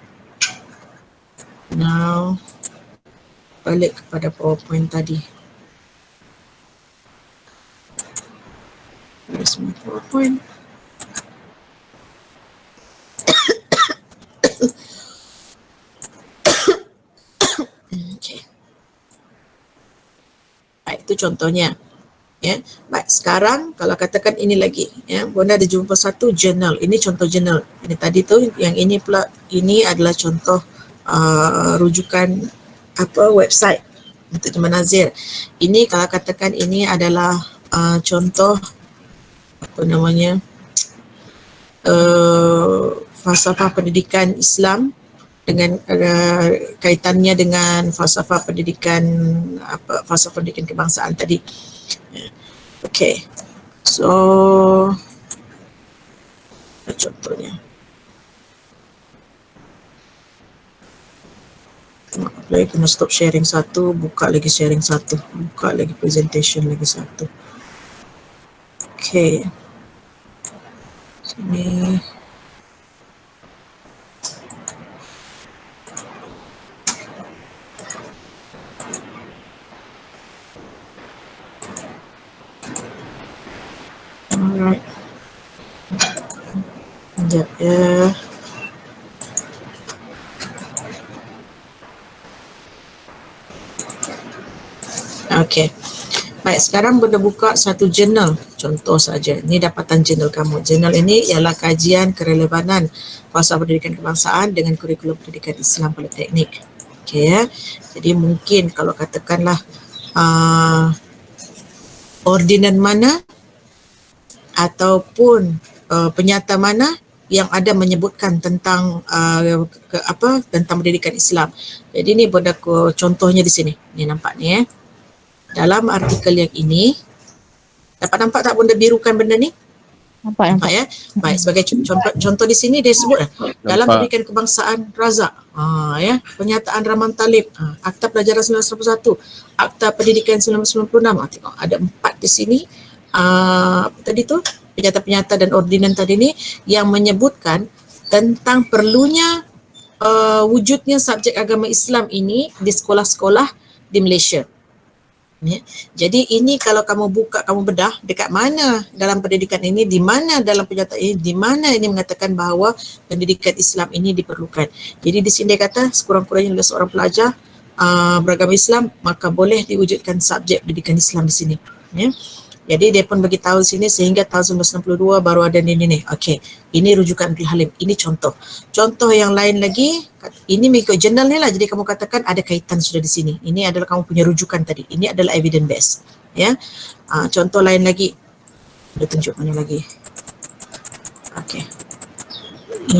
Now, balik kepada PowerPoint tadi. Where's my PowerPoint? Okay. Baik, itu contohnya. Ya. Baik, sekarang kalau katakan ini lagi, ya, Bunda ada jumpa satu jurnal. Ini contoh jurnal. Ini tadi tu, yang ini pula, ini adalah contoh rujukan website untuk Jemaah Nazir. Ini kalau katakan ini adalah contoh falsafah pendidikan Islam dengan kaitannya dengan falsafah pendidikan kebangsaan tadi. Okay, so contohnya. Lagi kena stop sharing satu, buka lagi sharing satu, buka lagi presentation lagi satu. Okay, sini. Alright. Sekejap ya. Okay. Baik, sekarang Bunda buka satu jurnal. Contoh saja. Ini dapatan jurnal kamu. Jurnal ini ialah kajian kerelevanan falsafah pendidikan kebangsaan dengan kurikulum pendidikan Islam Politeknik. Okay ya. Jadi mungkin kalau katakanlah ordinan mana ataupun penyata mana yang ada menyebutkan tentang tentang pendidikan Islam. Jadi ni Bunda contohnya di sini. Ni nampak ni ya. Dalam artikel yang ini dapat nampak tak Bunda birukan benda ni? Nampak ya. Baik, sebagai contoh di sini dia sebut dalam pendidikan kebangsaan razak. Ya, pernyataan Rahman Talib, Akta Pelajaran 1991, Akta Pendidikan 1996. Tengok ada 4 di sini. Tadi tu penyata-penyata dan ordinan tadi ni yang menyebutkan tentang perlunya wujudnya subjek agama Islam ini di sekolah-sekolah di Malaysia. Ya. Jadi ini kalau kamu buka, kamu bedah dekat mana dalam pendidikan ini, di mana dalam pernyataan ini, di mana ini mengatakan bahawa pendidikan Islam ini diperlukan. Jadi di sini dia kata sekurang-kurangnya oleh seorang pelajar beragama Islam maka boleh diwujudkan subjek pendidikan Islam di sini. Ya. Jadi dia pun bagi tahu sini sehingga tahun 1962 baru ada ni. Okey, ini rujukan Abdul Halim. Ini contoh. Contoh yang lain lagi, ini mengikut jurnal ni lah. Jadi kamu katakan ada kaitan sudah di sini. Ini adalah kamu punya rujukan tadi. Ini adalah evidence based. Ya. Contoh lain lagi. Ada tunjuk mana lagi? Okey.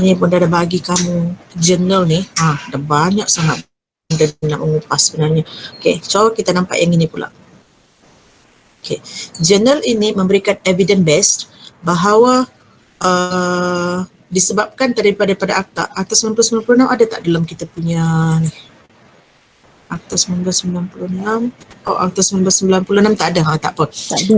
Ini pun dah ada bagi kamu jurnal ni. Ada banyak sangat benda nak mengupas sebenarnya. Okey, so kita nampak yang ini pula. Okay. Jurnal ini memberikan evidence based bahawa disebabkan daripada akta 1996 ada tak dalam kita punya ni? Akta 1996. Oh, Akta 1996 tak ada. Tak apa.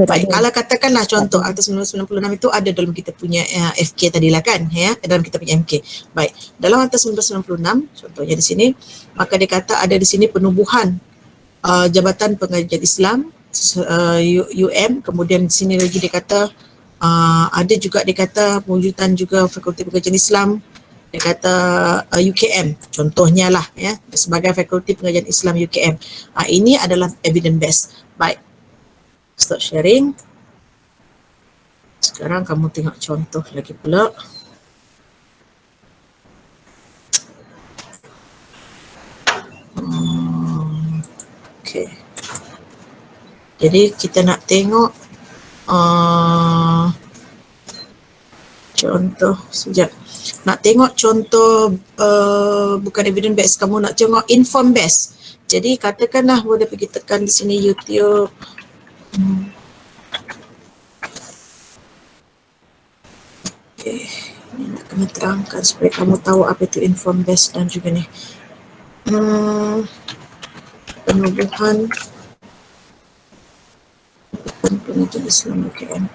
Baik, kalau katakanlah contoh Akta 1996 itu ada dalam kita punya FK tadi lah kan, ya, dalam kita punya MK. Baik, dalam Akta 1996 contohnya di sini, maka dia kata ada di sini penubuhan Jabatan Pengajian Islam UM, kemudian di sini lagi dia kata ada juga dia kata pewujudan juga Fakulti Pengajian Islam, dia kata UKM contohnya lah, ya, sebagai Fakulti Pengajian Islam UKM. Ini adalah evidence based. Baik, stop sharing. Sekarang kamu tengok contoh lagi pula. Okay. Jadi kita nak tengok contoh sekejap. Nak tengok contoh bukan evidence based, kamu nak tengok inform based. Jadi katakanlah boleh pergi tekan di sini YouTube. Okay. Ini nak kena terangkan supaya kamu tahu apa itu inform based dan juga ni. Penubuhan Pengajian Islam UKM.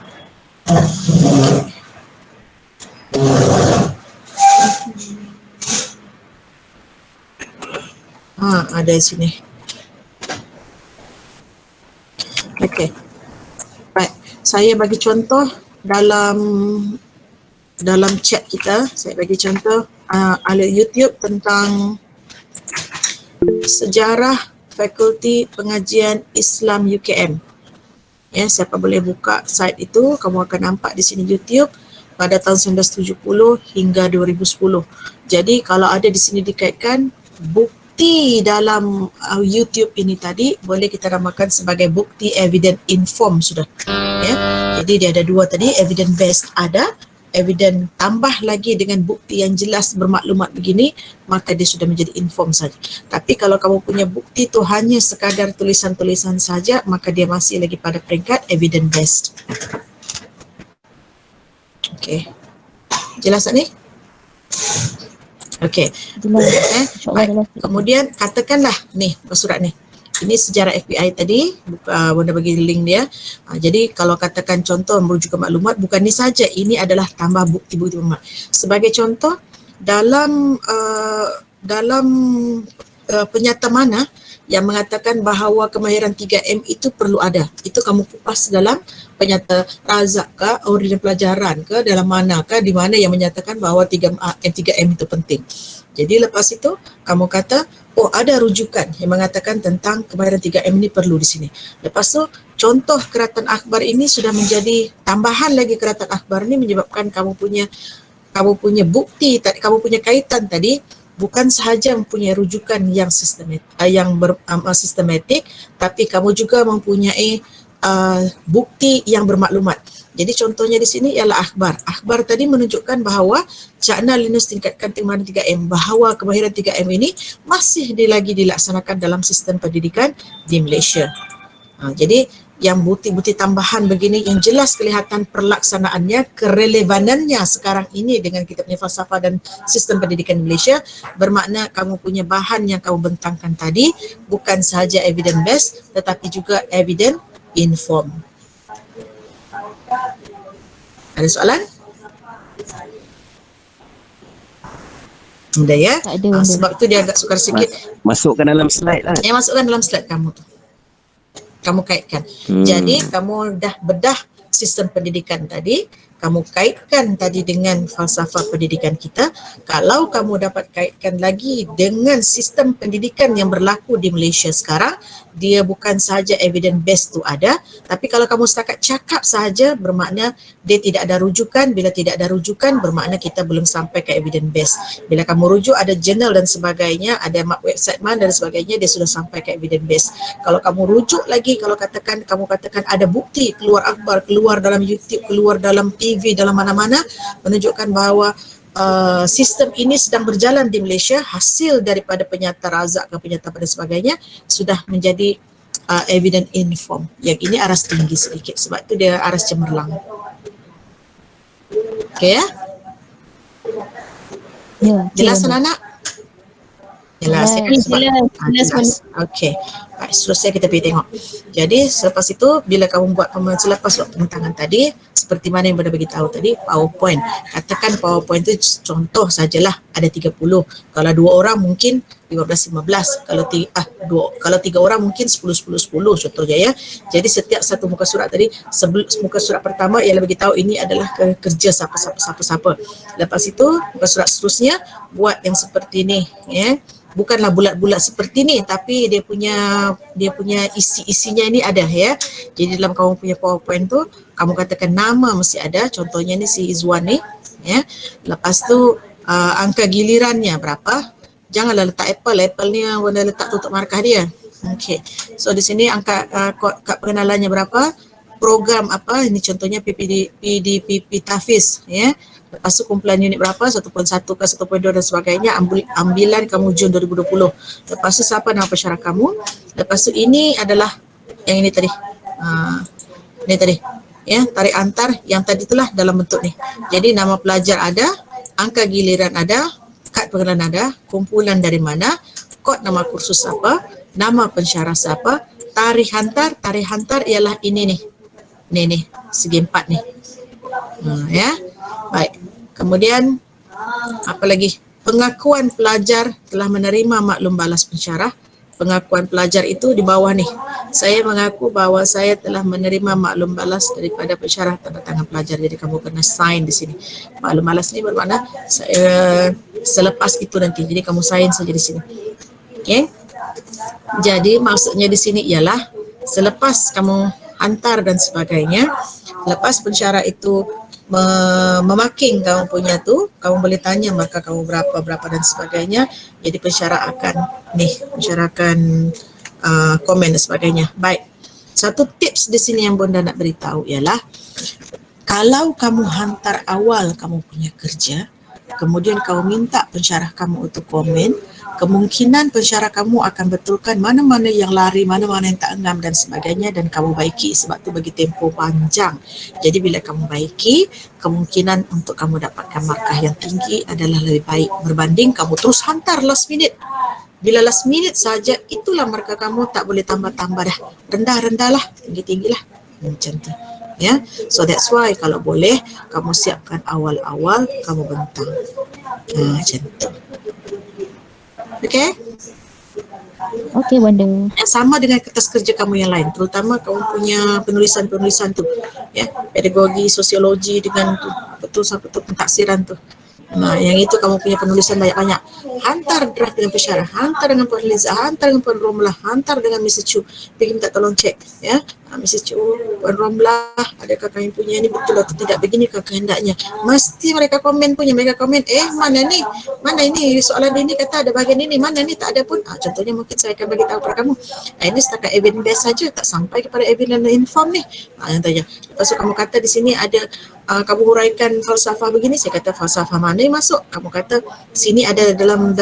Ada di sini. Okey. Baik, saya bagi contoh dalam chat kita, saya bagi contoh ala YouTube tentang sejarah Fakulti Pengajian Islam UKM. Ya, siapa boleh buka site itu, kamu akan nampak di sini YouTube pada tahun 1970 hingga 2010. Jadi kalau ada di sini dikaitkan bukti dalam YouTube ini tadi, boleh kita namakan sebagai bukti evidence inform sudah. Ya. Jadi dia ada dua tadi, evidence based ada, evidence tambah lagi dengan bukti yang jelas bermaklumat begini, maka dia sudah menjadi inform saja. Tapi kalau kamu punya bukti tu hanya sekadar tulisan-tulisan saja, maka dia masih lagi pada peringkat evidence based. Okey. Jelas tak ni? Okey. Kemudian katakanlah ni surat ni. Ini sejarah FBI tadi, Bunda bagi link dia. Jadi kalau katakan contoh merujuk ke maklumat, bukan ni saja, ini adalah tambah bukti-bukti maklumat. Sebagai contoh, dalam penyata mana yang mengatakan bahawa kemahiran 3M itu perlu ada. Itu kamu kupas dalam penyata razak ke, original pelajaran ke, dalam mana ke, di mana yang menyatakan bahawa 3M itu penting. Jadi lepas itu kamu kata, oh ada rujukan yang mengatakan tentang kemahiran 3M ini perlu di sini. Lepas tu contoh keratan akhbar ini sudah menjadi tambahan lagi. Keratan akhbar ini menyebabkan kamu punya bukti, kamu punya kaitan tadi bukan sahaja mempunyai rujukan yang sistematik, tapi kamu juga mempunyai bukti yang bermaklumat. Jadi contohnya di sini ialah akhbar. Akhbar tadi menunjukkan bahawa Cakna Linus tingkatkan kemahiran 3M, bahawa kemahiran 3M ini masih lagi dilaksanakan dalam sistem pendidikan di Malaysia. Jadi yang bukti-bukti tambahan begini yang jelas kelihatan perlaksanaannya, kerelevanannya sekarang ini dengan kita punya falsafah dan sistem pendidikan di Malaysia, bermakna kamu punya bahan yang kamu bentangkan tadi bukan sahaja evidence based tetapi juga evidence inform. Ada soalan? Sudah ya? Sebab tu dia agak sukar sikit. Masukkan dalam slide lah. Masukkan dalam slide kamu tu. Kamu kaitkan. Jadi kamu dah bedah sistem pendidikan tadi, kamu kaitkan tadi dengan falsafah pendidikan kita. Kalau kamu dapat kaitkan lagi dengan sistem pendidikan yang berlaku di Malaysia sekarang, dia bukan sahaja evidence based tu ada, tapi kalau kamu setakat cakap sahaja bermakna dia tidak ada rujukan. Bila tidak ada rujukan bermakna kita belum sampai ke evidence based. Bila kamu rujuk ada jurnal dan sebagainya, ada website mana dan sebagainya, dia sudah sampai ke evidence based. Kalau kamu rujuk lagi, kalau kamu katakan ada bukti keluar akhbar, keluar dalam YouTube, keluar dalam TV, dalam mana-mana menunjukkan bahawa sistem ini sedang berjalan di Malaysia, hasil daripada penyata razak dan penyata dan sebagainya sudah menjadi evidence inform. Yang ini aras tinggi sedikit sebab itu dia aras cemerlang. Okey ya? Ya. Jelas anak-anak? Jelas ya? Sebab, Jelas. jelas. Okey. Baik, seterusnya kita pergi tengok. Jadi selepas itu bila kamu buat selepas buat penentangan tadi, seperti mana yang Bunda bagi tahu tadi, PowerPoint. Katakan PowerPoint itu contoh sajalah ada 30. Kalau 2 orang mungkin 15-15. Kalau 3 orang mungkin 10-10-10 contohnya ya. Jadi setiap satu muka surat tadi, muka surat pertama ialah bagi tahu ini adalah kerja siapa. Lepas itu muka surat seterusnya buat yang seperti ni ya. Bukanlah bulat-bulat seperti ni, tapi dia punya isi-isinya ini ada ya. Jadi dalam kamu punya PowerPoint tu kamu katakan nama mesti ada. Contohnya ni si Izwan ni ya. Lepas tu angka gilirannya berapa? Janganlah letak Apple ni yang Bunda letak tutup markah dia. Okey. So di sini angka kad pengenalannya berapa? Program apa? Ini contohnya PDPP Tafiz ya. Lepas tu kumpulan unit berapa, 1.1 ke 1.2 dan sebagainya, ambilan kamu Jun 2020. Lepas tu siapa nama pensyarah kamu. Lepas tu ini adalah yang ini tadi. Ini tadi. Ya, tarik antar yang tadi itulah dalam bentuk ni. Jadi nama pelajar ada, angka giliran ada, kad pengenalan ada, kumpulan dari mana, kod nama kursus apa, nama pensyarah siapa, tarikh hantar ialah ini nih. Ni segi 4 ni. Ya. Baik. Kemudian apa lagi? Pengakuan pelajar telah menerima maklum balas pensyarah. Pengakuan pelajar itu di bawah nih. Saya mengaku bahawa saya telah menerima maklum balas daripada pensyarah, tanda tangan pelajar. Jadi kamu kena sign di sini. Maklum balas ni bermakna selepas itu nanti. Jadi kamu sign saja di sini. Okey. Jadi maksudnya di sini ialah selepas kamu hantar dan sebagainya, lepas pensyarah itu memaking kamu punya tu, kamu boleh tanya markah kamu berapa dan sebagainya. Jadi pensyarah akan komen dan sebagainya. Baik. Satu tips di sini yang Bunda nak beritahu ialah kalau kamu hantar awal kamu punya kerja, kemudian kamu minta pensyarah kamu untuk komen, kemungkinan pensyarah kamu akan betulkan mana-mana yang lari, mana-mana yang tak ngam dan sebagainya, dan kamu baiki sebab tu bagi tempoh panjang. Jadi bila kamu baiki, kemungkinan untuk kamu dapatkan markah yang tinggi adalah lebih baik berbanding kamu terus hantar last minute. Bila last minute saja, itulah markah kamu tak boleh tambah-tambah dah. Rendah-rendah lah, tinggi-tinggi lah. Macam tu. Ya, so that's why kalau boleh kamu siapkan awal-awal, kamu bentang. Macam tu. Okay? Okay, Bunda. Sama dengan kertas kerja kamu yang lain, terutama kamu punya penulisan-penulisan tu, ya, pedagogi, sosiologi dengan tu, betul sampai tu pentaksiran tu. Nah, yang itu kamu punya penulisan banyak-banyak. Hantar draft dengan pensyarah, hantar dengan Puan Liza, hantar dengan Puan Romlah, hantar dengan Mrs. Chu. Pergi minta tolong cek, ya. Mrs. Chu, Puan Romlah, adakah kami punya ni betul atau tidak, begini kehendaknya. Mesti mereka komen punya, mereka komen, mana ini soalan ini kata ada bahagian ini, mana ni tak ada pun. Contohnya mungkin saya akan bagi tahu kepada kamu. Ini setakat evidence base saja, tak sampai kepada evidence inform ni. Yang tanya. Lepas tu kamu kata di sini ada kamu huraikan falsafah begini, saya kata falsafah mana yang masuk. Kamu kata sini ada dalam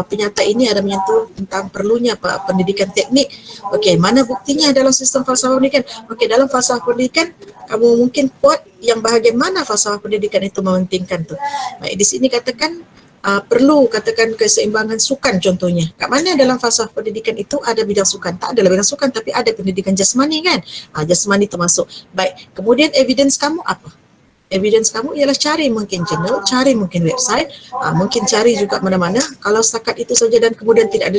penyata ini ada menyentuh tentang perlunya pendidikan teknik. Okey, mana buktinya dalam sistem falsafah pendidikan? Okey, dalam falsafah pendidikan kamu mungkin quote yang bahagian mana falsafah pendidikan itu mementingkan tu. Baik, di sini katakan perlu katakan keseimbangan sukan contohnya. Kat mana dalam falsafah pendidikan itu ada bidang sukan? Tak ada bidang sukan, tapi ada pendidikan jasmani kan? Jasmani termasuk. Baik, kemudian evidence kamu apa? Evidence kamu ialah cari mungkin jurnal, cari mungkin website, mungkin cari juga mana-mana. Kalau setakat itu saja dan kemudian tidak ada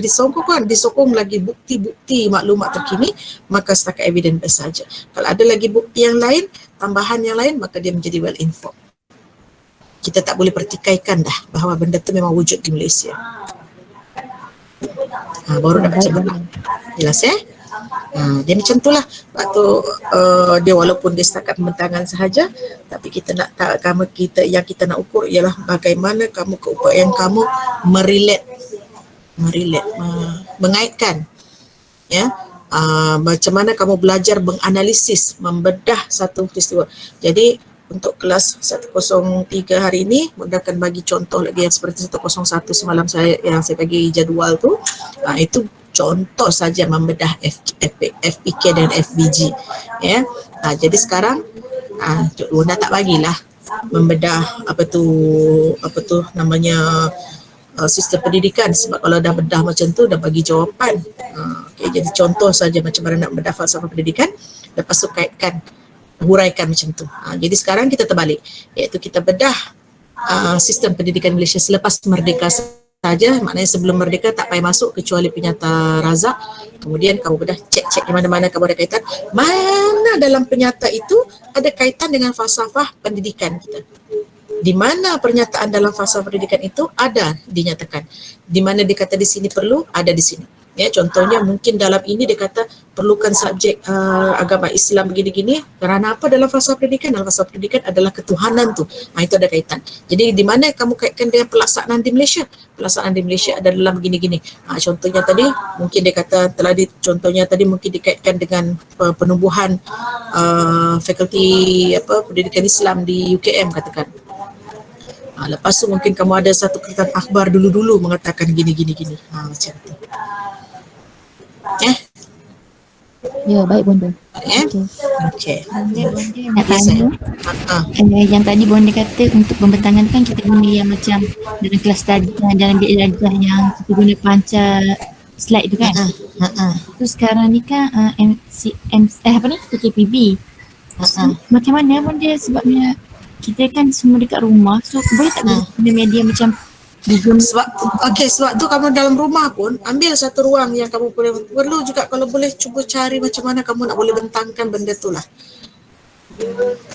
disokong lagi bukti-bukti maklumat terkini, maka setakat evidence base saja. Kalau ada lagi bukti yang lain, tambahan yang lain, maka dia menjadi well informed. Kita tak boleh pertikaikan dah bahawa benda tu memang wujud di Malaysia. Baru dapat macam jelas ya? Dia macam itulah. Waktu dia walaupun dia setakat pembentangan sahaja, tapi kita nak yang kita nak ukur ialah bagaimana kamu keupayaan kamu mengaitkan, ya. Macam mana kamu belajar menganalisis, membedah satu peristiwa. Jadi untuk kelas 103 hari ini, Bunda akan bagi contoh lagi yang seperti 101 semalam saya bagi jadual tu. Itu contoh saja membedah FPK dan FBG. Ya. Jadi sekarang Bunda tak bagilah membedah apa tu namanya sistem pendidikan, sebab kalau dah bedah macam tu dah bagi jawapan. Okay, jadi contoh saja macam mana nak bedah falsafah pendidikan, lepas tu kaitkan, huraikan macam tu. Jadi sekarang kita terbalik, iaitu kita bedah sistem pendidikan Malaysia selepas merdeka saja, maknanya sebelum merdeka tak payah masuk kecuali penyata razak. Kemudian kamu bedah cek di mana-mana kamu ada kaitan, mana dalam penyata itu ada kaitan dengan falsafah pendidikan kita. Di mana pernyataan dalam falsafah pendidikan itu ada dinyatakan. Di mana dia kata di sini perlu, ada di sini. Ya, contohnya mungkin dalam ini dia kata perlukan subjek agama Islam begini-gini. Kerana apa dalam falsafah pendidikan? Dalam falsafah pendidikan adalah ketuhanan tu. Itu ada kaitan. Jadi di mana kamu kaitkan dengan pelaksanaan di Malaysia? Pelaksanaan di Malaysia ada dalam begini-gini. Contohnya tadi mungkin dia kata contohnya tadi mungkin dikaitkan dengan penumbuhan fakulti pendidikan Islam di UKM katakan. Lepas tu mungkin kamu ada satu kertas akhbar dulu-dulu mengatakan gini-gini. Macam tu. Ya, baik Bonda. Okey. Bonda nak tanya. Yang tadi Bonda kata untuk pembentangan kan kita guna yang macam dalam kelas tadi, dalam bilik darjah yang kita guna panca slide tu kan. Tu sekarang ni kan PKPB. Macam mana Bonda, sebabnya kita kan semua dekat rumah, so boleh tak guna media macam sebab tu kamu dalam rumah pun ambil satu ruang yang kamu perlu juga, kalau boleh cuba cari macam mana kamu nak boleh bentangkan benda tu lah.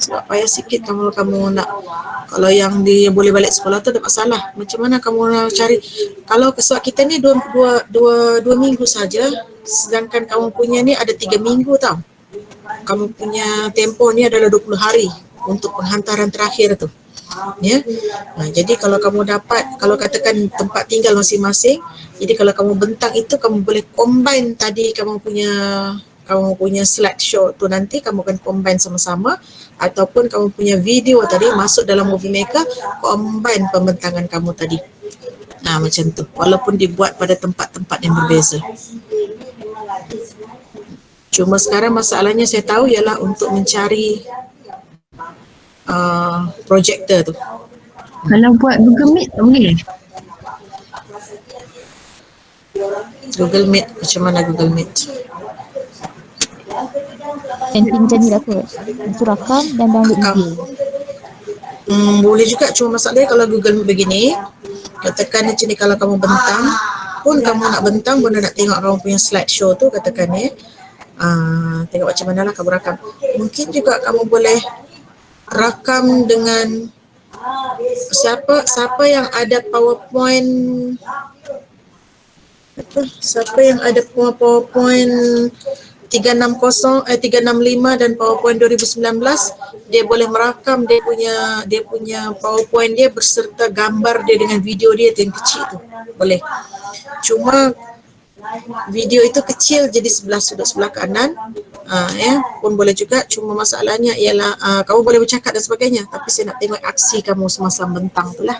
Sebab payah sikit kamu nak, kalau yang dia boleh balik sekolah tu tak masalah. Macam mana kamu nak cari, kalau sebab kita ni dua minggu saja, sedangkan kamu punya ni ada 3 minggu tau. Kamu punya tempoh ni adalah 20 hari untuk penghantaran terakhir tu. Ya. Jadi kalau kamu dapat, kalau katakan tempat tinggal masing-masing, jadi kalau kamu bentang itu kamu boleh combine tadi kamu punya slideshow tu, nanti kamu akan combine sama-sama, ataupun kamu punya video tadi masuk dalam Movie Maker, combine pembentangan kamu tadi. Macam tu, walaupun dibuat pada tempat-tempat yang berbeza. Cuma sekarang masalahnya saya tahu ialah untuk mencari projector tu. Kalau buat Google Meet tak boleh? Google Meet, macam mana Google Meet? Penting macam ni lah kot. Rakam dan download video. Boleh juga, cuma masalahnya kalau Google Meet begini, katakan macam ni, kalau kamu bentang pun, kamu nak bentang pun nak tengok kamu punya slideshow tu, katakan tengok macam mana lah kamu rakam. Mungkin juga kamu boleh rakam dengan siapa yang ada PowerPoint, siapa yang ada PowerPoint 365 dan PowerPoint 2019, dia boleh merakam dia punya PowerPoint dia berserta gambar dia dengan video dia yang kecil tu. Boleh. Cuma video itu kecil, jadi sebelah sudut sebelah kanan pun boleh juga. Cuma masalahnya ialah kamu boleh bercakap dan sebagainya, tapi saya nak tengok aksi kamu semasa bentang tu lah.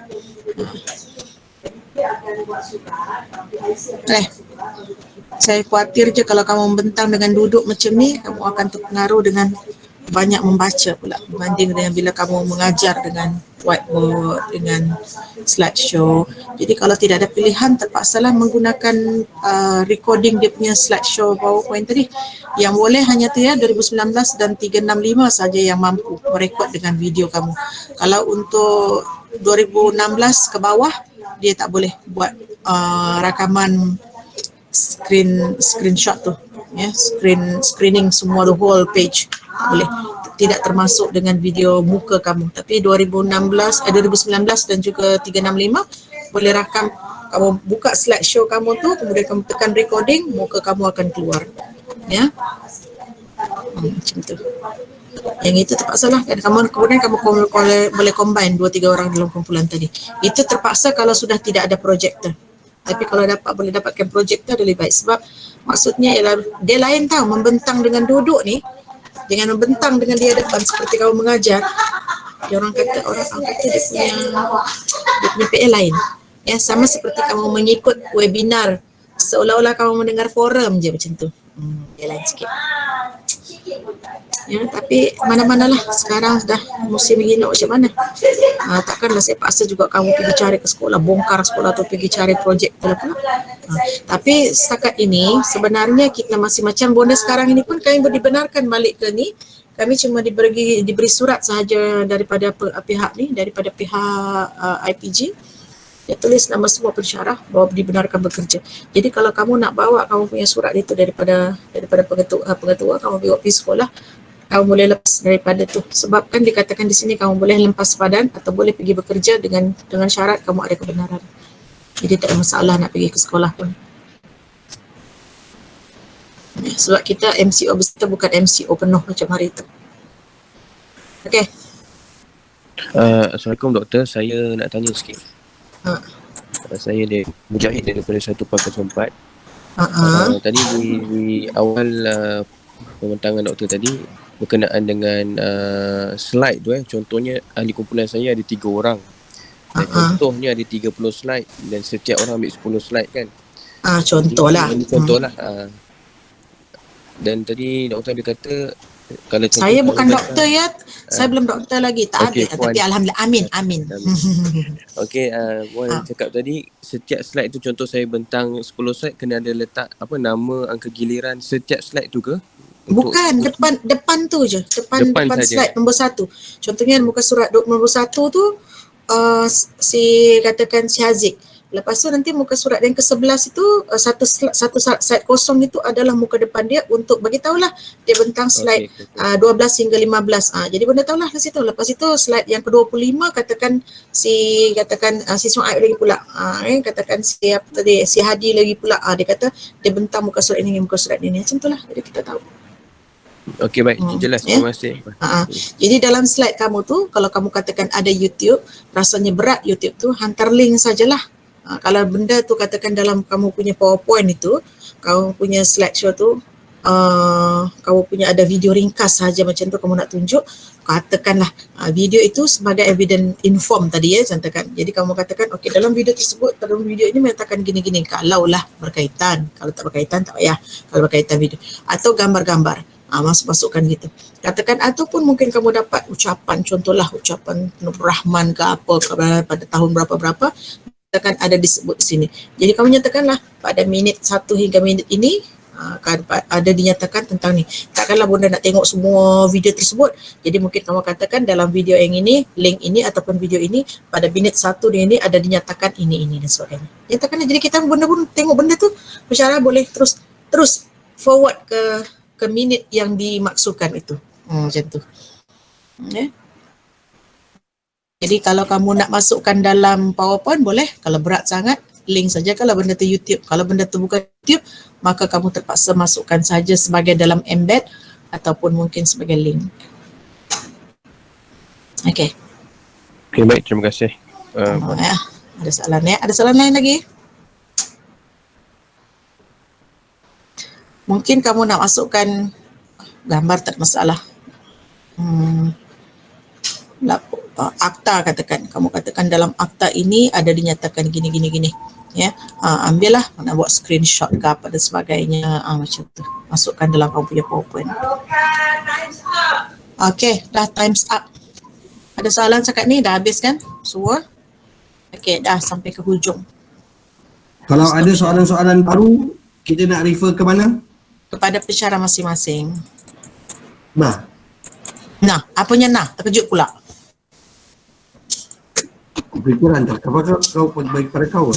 Saya khawatir je kalau kamu membentang dengan duduk macam ni, kamu akan terpengaruh dengan banyak membaca pula berbanding dengan bila kamu mengajar dengan whiteboard, dengan slideshow. Jadi kalau tidak ada pilihan, terpaksalah menggunakan recording dia punya slideshow PowerPoint tadi. Yang boleh hanya tu 2019 dan 365 saja yang mampu merekod dengan video kamu. Kalau untuk 2016 ke bawah, dia tak boleh buat rakaman screenshot tu, screening semua the whole page. Boleh, tidak termasuk dengan video muka kamu. Tapi 2019 dan juga 365 boleh rakam, kamu buka slideshow kamu tu, kemudian kamu tekan recording, muka kamu akan keluar. Macam tu. Yang itu terpaksalah, kemudian kamu boleh combine 2-3 orang dalam kumpulan tadi. Itu terpaksa kalau sudah tidak ada projector. Tapi kalau boleh dapatkan projector lebih baik, sebab maksudnya ialah dia lain tahu membentang dengan duduk ni, dengan membentang dengan dia depan seperti kamu mengajar. Orang kata dia punya PA lain. Sama seperti kamu mengikut webinar, seolah-olah kamu mendengar forum je macam tu. Dia lain sikit. Ya, tapi mana-manalah sekarang dah musim gila macam mana. Takkanlah saya paksa juga kamu pergi cari ke sekolah, bongkar sekolah atau pergi cari projek pula. Tapi setakat ini sebenarnya kita masih macam bonda sekarang ini pun kami dibenarkan balik ke ni. Kami cuma diberi surat sahaja daripada pihak ni, daripada pihak IPG. Dia tulis nama semua pensyarah bahawa dibenarkan bekerja. Jadi kalau kamu nak bawa kamu punya surat itu daripada pengetua kamu bawa pergi sekolah, kamu boleh lepas daripada tu. Sebab kan dikatakan di sini kamu boleh lepas badan atau boleh pergi bekerja dengan syarat kamu ada kebenaran. Jadi tak ada masalah nak pergi ke sekolah pun. Ya, sebab kita MCO besar bukan MCO penuh macam hari itu. Okey. Assalamualaikum doktor, saya nak tanya sikit. Saya Mujahid daripada 1.04. Tadi di awal pembentangan doktor tadi berkenaan dengan slide tu contohnya ahli kumpulan saya ada 3 orang dan contohnya ada 30 slide dan setiap orang ambil 10 slide kan. Contohlah. Contohlah. Dan tadi doktor dia kata kalau saya bukan doktor ya, saya belum doktor lagi, tak ada. Tapi alhamdulillah, amin. Okey, Puan cakap tadi setiap slide tu contoh saya bentang 10 slide kena ada letak nama, angka giliran setiap slide tu ke? Bukan, depan tu je. Depan slide nombor 1. Contohnya muka surat nombor 1 tu si Haziq. Lepas tu nanti muka surat yang ke-11 itu satu slide kosong itu adalah muka depan dia untuk bagi tahulah dia bentang slide 12 hingga 15. Jadi benda tahulah di situ. Lepas itu slide yang ke-25 katakan si Suaib lagi pula. Katakan si Hadi lagi pula. Dia kata dia bentang muka surat ini muka surat ini. Macam itulah. Jadi kita tahu. Okey, baik, jelas. Terima kasih. Jadi dalam slide kamu tu kalau kamu katakan ada YouTube, rasanya berat YouTube tu, hantar link sajalah. Kalau benda tu katakan dalam kamu punya PowerPoint itu, kamu punya slideshow tu, kamu punya ada video ringkas saja macam tu kamu nak tunjuk, katakanlah video itu sebagai evidence inform tadi contohkan. Jadi kamu katakan okey dalam video tersebut, dalam video ini menyatakan gini-gini, kalaulah berkaitan, kalau tak berkaitan tak payah, kalau berkaitan video atau gambar-gambar. Masuk-masukkan gitu. Katakan ataupun mungkin kamu dapat ucapan, contohlah ucapan Nur Rahman ke apa pada tahun berapa-berapa, akan ada disebut di sini. Jadi kamu nyatakanlah pada minit 1 hingga minit ini ada dinyatakan tentang ni. Takkanlah bunda nak tengok semua video tersebut. Jadi mungkin kamu katakan dalam video yang ini, link ini ataupun video ini pada minit 1 ini ada dinyatakan ini dan sebagainya. Nyatakanlah. Jadi kita bunda pun tengok benda tu, pensyarah boleh terus forward ke minit yang dimaksudkan itu. Macam tu. Okay. Jadi kalau kamu nak masukkan dalam PowerPoint boleh, kalau berat sangat link saja, kalau benda tu YouTube. Kalau benda tu bukan YouTube, maka kamu terpaksa masukkan saja sebagai dalam embed ataupun mungkin sebagai link. Okey. Okey, baik, terima kasih. Ada soalan ya? Ada soalan lain lagi? Mungkin kamu nak masukkan gambar tak masalah. Akta katakan, kamu katakan dalam akta ini ada dinyatakan gini ya, ambillah, nak buat screenshot ke apa dan sebagainya, macam tu, masukkan dalam kamu punya PowerPoint. Okey, dah times up. Ada soalan cakap ni, dah habis kan semua? Okey, dah sampai ke hujung. Kalau ada soalan-soalan baru, kita nak refer ke mana? Kepada pensyarah masing-masing. Nah, apanya terkejut pula. Fikiran tak? Kau bagi pada kau.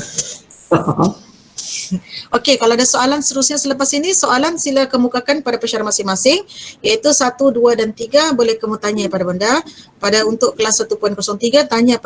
Okey, kalau ada soalan seterusnya selepas ini, soalan sila kemukakan pada pensyarah masing-masing, iaitu 1, 2 dan 3 boleh kamu tanya pada benda. Pada untuk kelas 1.03 tanya